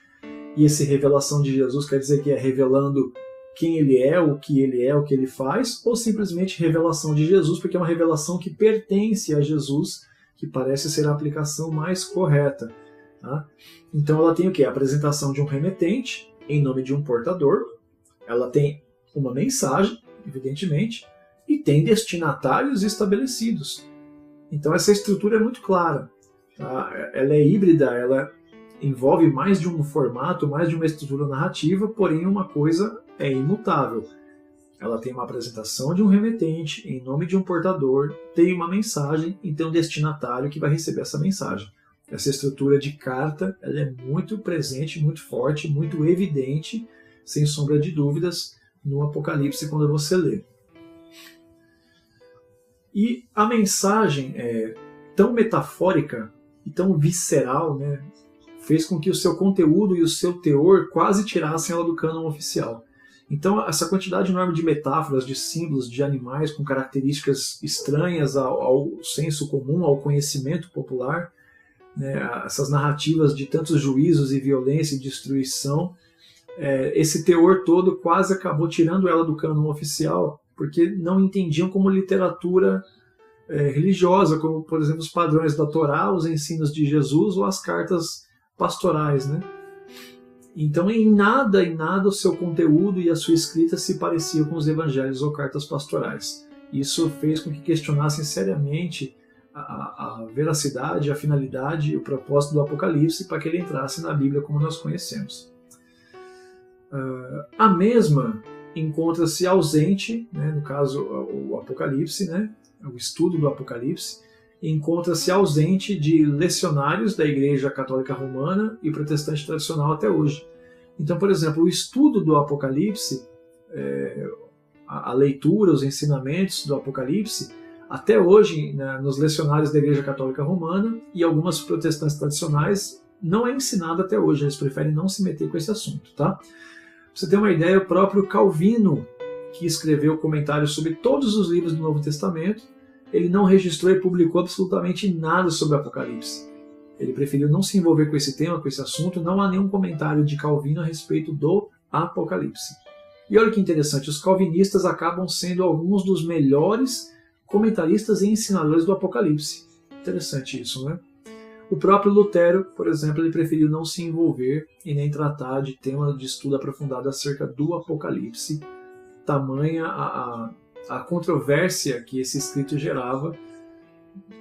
S1: e essa revelação de Jesus quer dizer que é revelando quem ele é, o que ele faz, ou simplesmente revelação de Jesus, porque é uma revelação que pertence a Jesus, que parece ser a aplicação mais correta. Tá? Então ela tem o quê? A apresentação de um remetente em nome de um portador, ela tem uma mensagem, evidentemente, e tem destinatários estabelecidos. Então essa estrutura é muito clara. Tá? Ela é híbrida, ela envolve mais de um formato, mais de uma estrutura narrativa, porém uma coisa é imutável. Ela tem uma apresentação de um remetente em nome de um portador, tem uma mensagem e tem um destinatário que vai receber essa mensagem. Essa estrutura de carta ela é muito presente, muito forte, muito evidente, sem sombra de dúvidas, no Apocalipse quando você lê. E a mensagem é tão metafórica e tão visceral, né, fez com que o seu conteúdo e o seu teor quase tirassem ela do cânon oficial. Então, essa quantidade enorme de metáforas, de símbolos, de animais com características estranhas ao senso comum, ao conhecimento popular, né, essas narrativas de tantos juízos e violência e destruição, esse teor todo quase acabou tirando ela do cânon oficial, porque não entendiam como literatura religiosa, como, por exemplo, os padrões da Torá, os ensinos de Jesus ou as cartas pastorais, né? Então, em nada o seu conteúdo e a sua escrita se pareciam com os evangelhos ou cartas pastorais. Isso fez com que questionassem seriamente a veracidade, a finalidade e o propósito do Apocalipse para que ele entrasse na Bíblia como nós conhecemos. A mesma encontra-se ausente, né, no caso o Apocalipse, né, o estudo do Apocalipse, encontra-se ausente de lecionários da Igreja Católica Romana e protestante tradicional até hoje. Então, por exemplo, o estudo do Apocalipse, a leitura, os ensinamentos do Apocalipse, até hoje, né, nos lecionários da Igreja Católica Romana e algumas protestantes tradicionais, não é ensinado até hoje, eles preferem não se meter com esse assunto. Tá? Pra você ter uma ideia, o próprio Calvino, que escreveu comentários sobre todos os livros do Novo Testamento, ele não registrou e publicou absolutamente nada sobre o Apocalipse. ele preferiu não se envolver com esse tema, com esse assunto. Não há nenhum comentário de Calvino a respeito do Apocalipse. E olha que interessante, os calvinistas acabam sendo alguns dos melhores comentaristas e ensinadores do Apocalipse. Interessante isso, né? O próprio Lutero, por exemplo, ele preferiu não se envolver e nem tratar de tema de estudo aprofundado acerca do Apocalipse, tamanha a controvérsia que esse escrito gerava,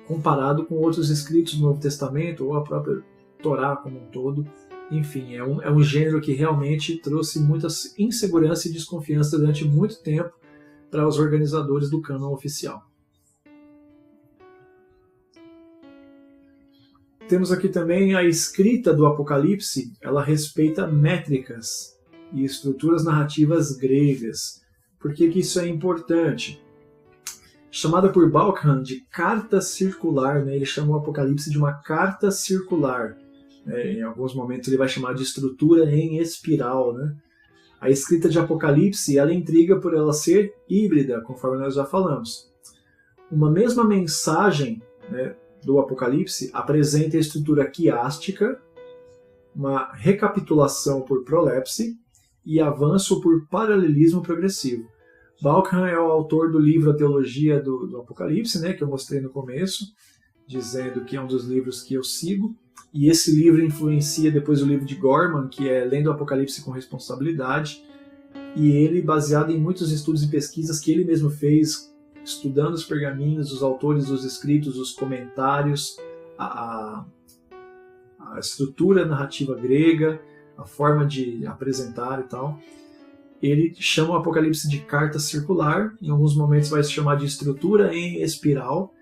S1: comparado com outros escritos do Novo Testamento, ou a própria Torá como um todo. Enfim, é um gênero que realmente trouxe muita insegurança e desconfiança durante muito tempo para os organizadores do cânon oficial. Temos aqui também a escrita do Apocalipse, ela respeita métricas e estruturas narrativas gregas. Por que isso é importante? Chamada por Balkan de carta circular, né? Ele chama o Apocalipse de uma carta circular. Em alguns momentos ele vai chamar de estrutura em espiral, né? A escrita de Apocalipse, ela intriga por ela ser híbrida, conforme nós já falamos. Uma mesma mensagem, né, do Apocalipse apresenta a estrutura quiástica, uma recapitulação por prolepse e avanço por paralelismo progressivo. Balkan é o autor do livro A Teologia do Apocalipse, né, que eu mostrei no começo, dizendo que é um dos livros que eu sigo. E esse livro influencia depois o livro de Gorman, que é Lendo o Apocalipse com Responsabilidade. E ele, baseado em muitos estudos e pesquisas que ele mesmo fez, estudando os pergaminhos, os autores dos escritos, os comentários, a estrutura narrativa grega, a forma de apresentar e tal. Ele chama o Apocalipse de carta circular, em alguns momentos vai se chamar de estrutura em espiral,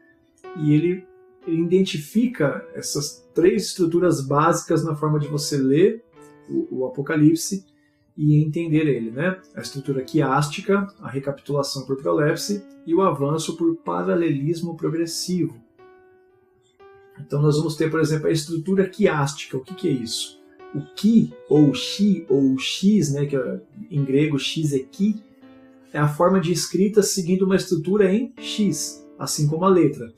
S1: e ele identifica essas três estruturas básicas na forma de você ler o Apocalipse e entender ele, né? A estrutura quiástica, a recapitulação por prolepse e o avanço por paralelismo progressivo. Então nós vamos ter, por exemplo, a estrutura quiástica. O que é isso? O ki, ou chi, ou x, né, que em grego x é ki, é a forma de escrita seguindo uma estrutura em x, assim como a letra.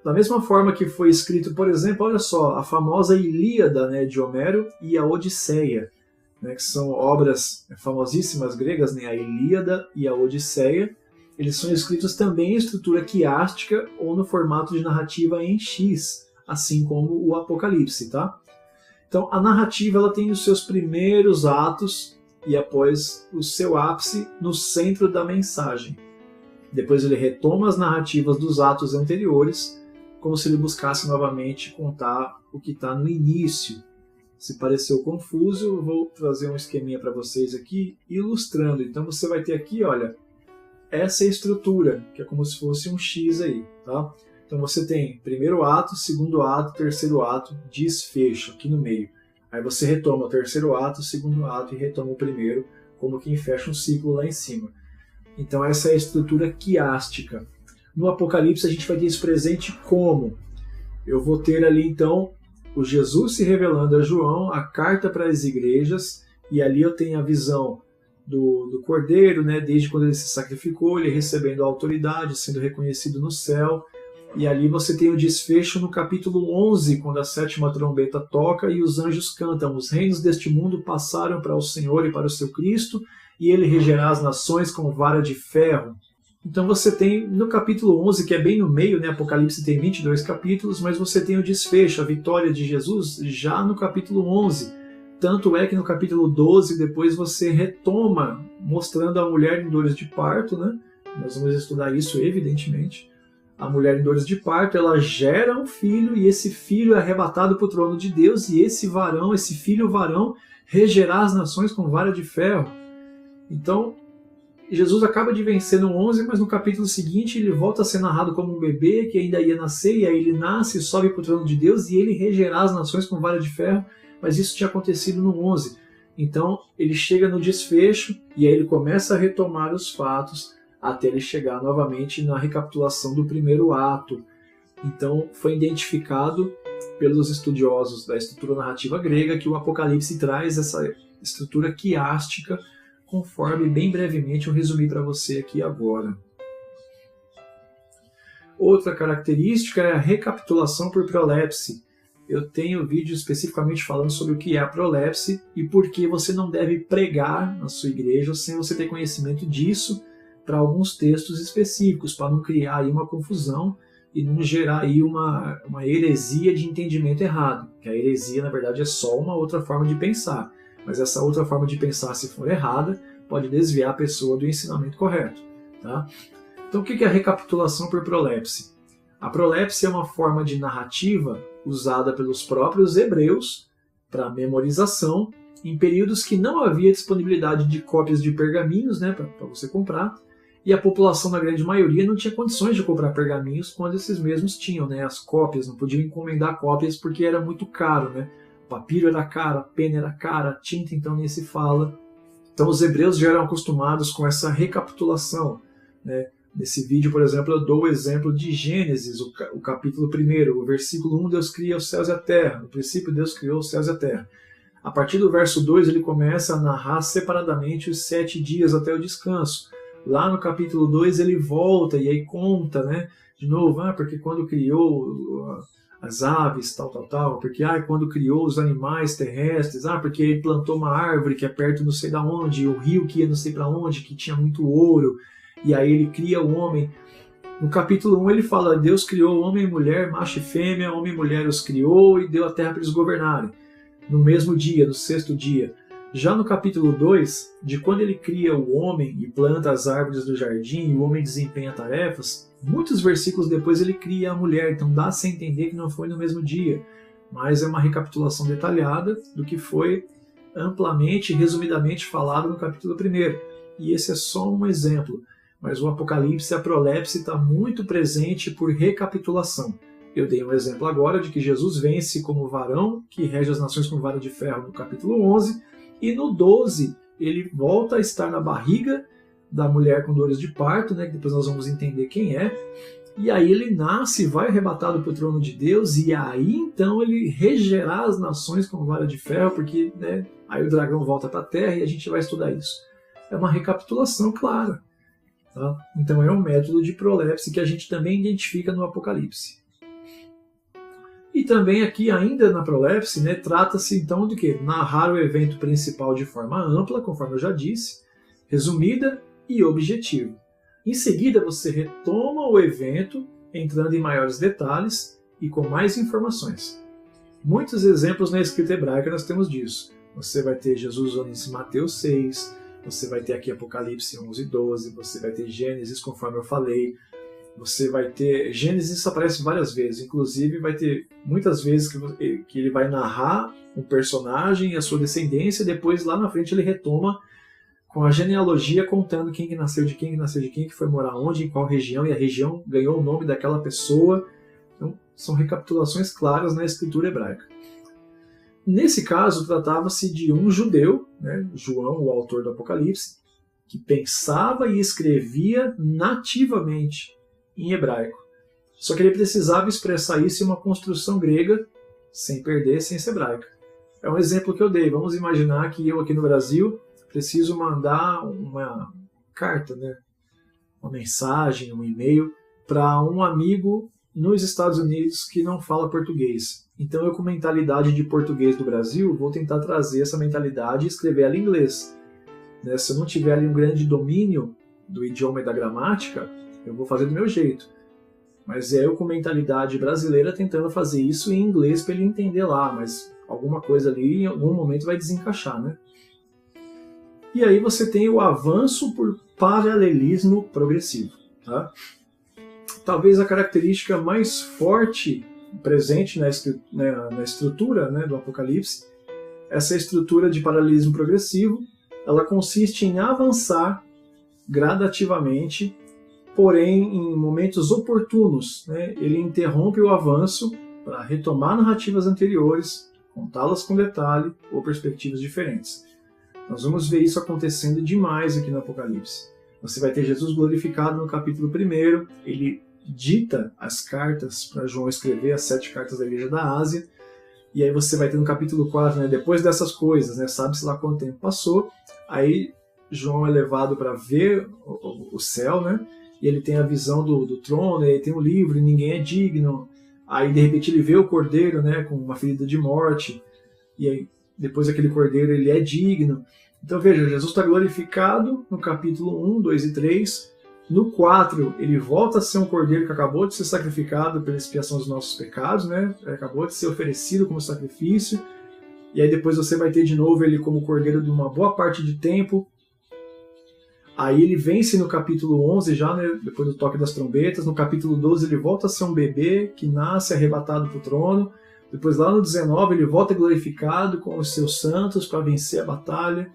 S1: Da mesma forma que foi escrito, por exemplo, olha só, a famosa Ilíada, né, de Homero e a Odisseia, né, que são obras famosíssimas gregas, né, a Ilíada e a Odisseia. Eles são escritos também em estrutura quiástica ou no formato de narrativa em X, assim como o Apocalipse, tá? Então, a narrativa ela tem os seus primeiros atos e após o seu ápice no centro da mensagem. Depois ele retoma as narrativas dos atos anteriores, como se ele buscasse novamente contar o que está no início. Se pareceu confuso, eu vou trazer um esqueminha para vocês aqui, ilustrando. Então você vai ter aqui, olha, essa é a estrutura, que é como se fosse um X aí, tá? Então você tem primeiro ato, segundo ato, terceiro ato, desfecho aqui no meio. Aí você retoma o terceiro ato, segundo ato e retoma o primeiro, como quem fecha um ciclo lá em cima. Então essa é a estrutura quiástica. No Apocalipse a gente vai ter isso presente como? Eu vou ter ali então o Jesus se revelando a João, a carta para as igrejas, e ali eu tenho a visão do Cordeiro, né, desde quando ele se sacrificou, ele recebendo a autoridade, sendo reconhecido no céu. E ali você tem o desfecho no capítulo 11, quando a sétima trombeta toca e os anjos cantam: os reinos deste mundo passaram para o Senhor e para o seu Cristo, e ele regerá as nações com vara de ferro. Então você tem no capítulo 11, que é bem no meio, né? Apocalipse tem 22 capítulos, mas você tem o desfecho, a vitória de Jesus, já no capítulo 11. Tanto é que no capítulo 12, depois você retoma, mostrando a mulher em dores de parto, né? Nós vamos estudar isso, evidentemente. A mulher em dores de parto, ela gera um filho, e esse filho é arrebatado para o trono de Deus, e esse varão, esse filho varão, regerá as nações com vara de ferro. Então, Jesus acaba de vencer no 11, mas no capítulo seguinte ele volta a ser narrado como um bebê que ainda ia nascer, e aí ele nasce, sobe para o trono de Deus, e ele regerá as nações com vara de ferro, mas isso tinha acontecido no 11. Então, ele chega no desfecho, e aí ele começa a retomar os fatos, até ele chegar novamente na recapitulação do primeiro ato. Então, foi identificado pelos estudiosos da estrutura narrativa grega que o Apocalipse traz essa estrutura quiástica, conforme bem brevemente eu resumi para você aqui agora. Outra característica é a recapitulação por prolepse. eu tenho vídeo especificamente falando sobre o que é a prolepse e por que você não deve pregar na sua igreja sem você ter conhecimento disso para alguns textos específicos, para não criar aí uma confusão e não gerar aí uma heresia de entendimento errado. Que a heresia, na verdade, é só uma outra forma de pensar. Mas essa outra forma de pensar, se for errada, pode desviar a pessoa do ensinamento correto. Tá? Então, o que é a recapitulação por prolepse? A prolepse é uma forma de narrativa usada pelos próprios hebreus para memorização em períodos que não havia disponibilidade de cópias de pergaminhos, né, para você comprar, e a população, na grande maioria, não tinha condições de comprar pergaminhos quando esses mesmos tinham, né, as cópias, não podiam encomendar cópias porque era muito caro, né? O papiro era caro, a pena era cara, a tinta então nem se fala. Então os hebreus já eram acostumados com essa recapitulação, né? Nesse vídeo, por exemplo, eu dou o exemplo de Gênesis, o capítulo 1, o versículo 1, Deus cria os céus e a terra. No princípio, Deus criou os céus e a terra. A partir do verso 2, ele começa a narrar separadamente os 7 dias até o descanso. Lá no capítulo 2 ele volta e aí conta, né, de novo, porque quando criou as aves, tal, porque quando criou os animais terrestres, porque ele plantou uma árvore que é perto não sei da onde, o rio que ia não sei para onde, que tinha muito ouro, e aí ele cria o homem. No capítulo 1 ele fala, Deus criou homem e mulher, macho e fêmea, homem e mulher os criou e deu a terra para eles governarem. No mesmo dia, no 6º dia. Já no capítulo 2, de quando ele cria o homem e planta as árvores do jardim e o homem desempenha tarefas, muitos versículos depois ele cria a mulher, então dá-se a entender que não foi no mesmo dia, mas é uma recapitulação detalhada do que foi amplamente e resumidamente falado no capítulo 1. E esse é só um exemplo, mas o Apocalipse, a prolepse, está muito presente por recapitulação. Eu dei um exemplo agora de que Jesus vence como varão, que rege as nações com vara de ferro no capítulo 11, e no 12 ele volta a estar na barriga da mulher com dores de parto, né, que depois nós vamos entender quem é, e aí ele nasce, vai arrebatado para o trono de Deus, e aí então ele regerá as nações com vara de ferro, porque, né, aí o dragão volta para a terra e a gente vai estudar isso. É uma recapitulação clara. Tá? Então é um método de prolepse que a gente também identifica no Apocalipse. E também aqui, ainda na prolepse, né, trata-se então de quê? Narrar o evento principal de forma ampla, conforme eu já disse, resumida e objetiva. Em seguida, você retoma o evento, entrando em maiores detalhes e com mais informações. Muitos exemplos na escrita hebraica nós temos disso. Você vai ter Jesus usando em Mateus 6, você vai ter aqui Apocalipse 11 e 12, você vai ter Gênesis, conforme eu falei, você vai ter... Gênesis aparece várias vezes, inclusive vai ter muitas vezes que ele vai narrar um personagem e a sua descendência, e depois lá na frente ele retoma com a genealogia contando quem que nasceu de quem, que foi morar onde, em qual região, e a região ganhou o nome daquela pessoa. Então, são recapitulações claras na escritura hebraica. Nesse caso, tratava-se de um judeu, né, João, o autor do Apocalipse, que pensava e escrevia nativamente em hebraico. Só que ele precisava expressar isso em uma construção grega, sem perder a essência hebraica. É um exemplo que eu dei. Vamos imaginar que eu aqui no Brasil preciso mandar uma carta, né, uma mensagem, um e-mail para um amigo nos Estados Unidos que não fala português. Então eu, com mentalidade de português do Brasil, vou tentar trazer essa mentalidade e escrever ela em inglês. Né? Se eu não tiver ali um grande domínio do idioma e da gramática, eu vou fazer do meu jeito. Mas é eu, com mentalidade brasileira, tentando fazer isso em inglês para ele entender lá, mas alguma coisa ali em algum momento vai desencaixar, né? E aí você tem o avanço por paralelismo progressivo. Tá? Talvez a característica mais forte presente na estrutura, né, do Apocalipse, essa estrutura de paralelismo progressivo, ela consiste em avançar gradativamente, porém em momentos oportunos. Né, ele interrompe o avanço para retomar narrativas anteriores, contá-las com detalhe ou perspectivas diferentes. Nós vamos ver isso acontecendo demais aqui no Apocalipse. Você vai ter Jesus glorificado no capítulo 1, ele dita as cartas para João escrever, as 7 cartas da igreja da Ásia, e aí você vai ter no capítulo 4, né, depois dessas coisas, né, sabe-se lá quanto tempo passou, aí João é levado para ver o céu, né, e ele tem a visão do trono, e aí tem um livro, e ninguém é digno. aí de repente ele vê o cordeiro, né, com uma ferida de morte, e aí depois aquele cordeiro ele é digno. Então veja, Jesus está glorificado no capítulo 1, 2 e 3. No 4, ele volta a ser um cordeiro que acabou de ser sacrificado pela expiação dos nossos pecados, né? Acabou de ser oferecido como sacrifício. E aí depois você vai ter de novo ele como cordeiro de uma boa parte de tempo. Aí ele vence no capítulo 11 já, né? Depois do toque das trombetas. No capítulo 12 ele volta a ser um bebê que nasce arrebatado para o trono. Depois lá no 19 ele volta glorificado com os seus santos para vencer a batalha.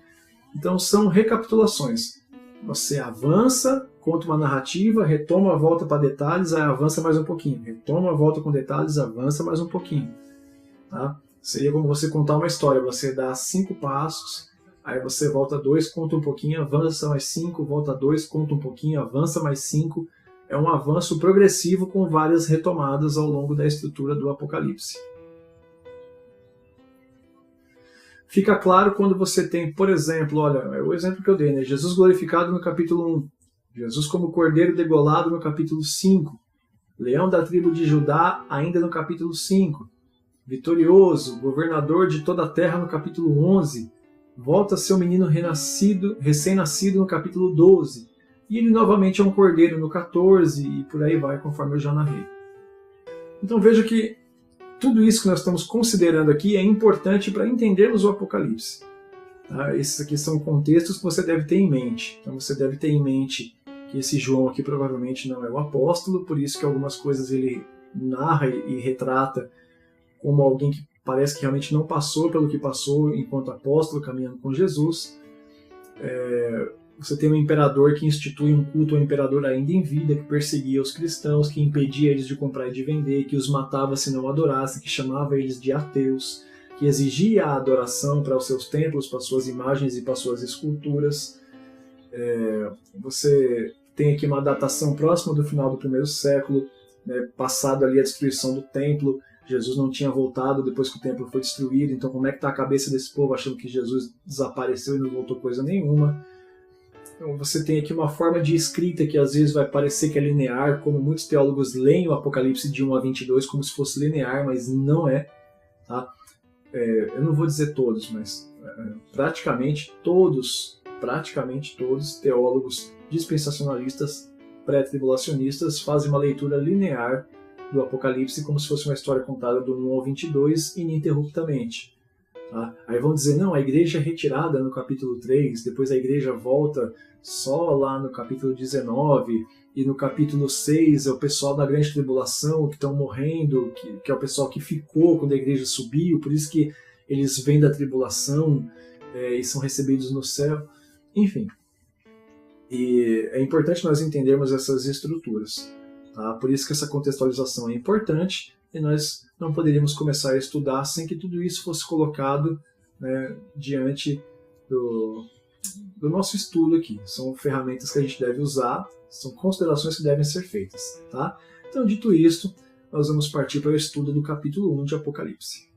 S1: Então são recapitulações. Você avança, conta uma narrativa, retoma, volta para detalhes, aí avança mais um pouquinho. Retoma, volta com detalhes, avança mais um pouquinho. Tá? Seria como você contar uma história. Você dá 5 passos, aí você volta 2, conta um pouquinho, avança mais 5, volta 2, conta um pouquinho, avança mais 5. É um avanço progressivo com várias retomadas ao longo da estrutura do Apocalipse. Fica claro quando você tem, por exemplo, olha, é o exemplo que eu dei, né? Jesus glorificado no capítulo 1, Jesus como cordeiro degolado no capítulo 5, leão da tribo de Judá ainda no capítulo 5, vitorioso, governador de toda a terra no capítulo 11, volta a ser um menino recém-nascido no capítulo 12, e ele novamente é um cordeiro no 14, e por aí vai, conforme eu já narrei. Então veja que tudo isso que nós estamos considerando aqui é importante para entendermos o Apocalipse. Tá? Esses aqui são contextos que você deve ter em mente. Então você deve ter em mente que esse João aqui provavelmente não é o apóstolo, por isso que algumas coisas ele narra e retrata como alguém que parece que realmente não passou pelo que passou enquanto apóstolo, caminhando com Jesus. Você tem um imperador que institui um culto ao imperador ainda em vida, que perseguia os cristãos, que impedia eles de comprar e de vender, que os matava se não adorassem, que chamava eles de ateus, que exigia a adoração para os seus templos, para suas imagens e para suas esculturas. Você tem aqui uma datação próxima do final do primeiro século, né, passado ali a destruição do templo. Jesus não tinha voltado depois que o templo foi destruído, então como é que está a cabeça desse povo achando que Jesus desapareceu e não voltou coisa nenhuma? Então você tem aqui uma forma de escrita que às vezes vai parecer que é linear, como muitos teólogos leem o Apocalipse de 1 a 22 como se fosse linear, mas não é. Tá? Eu não vou dizer todos, mas praticamente todos teólogos dispensacionalistas, pré-tribulacionistas fazem uma leitura linear do Apocalipse como se fosse uma história contada do 1 ao 22 ininterruptamente. Tá? Aí vão dizer, não, a igreja é retirada no capítulo 3, depois a igreja volta só lá no capítulo 19, e no capítulo 6 é o pessoal da grande tribulação que estão morrendo, que é o pessoal que ficou quando a igreja subiu, por isso que eles vêm da tribulação e são recebidos no céu. Enfim, e é importante nós entendermos essas estruturas. Tá? Por isso que essa contextualização é importante, e nós não poderíamos começar a estudar sem que tudo isso fosse colocado, né, diante do nosso estudo aqui. São ferramentas que a gente deve usar, são considerações que devem ser feitas. Tá? Então, dito isto, nós vamos partir para o estudo do capítulo 1 de Apocalipse.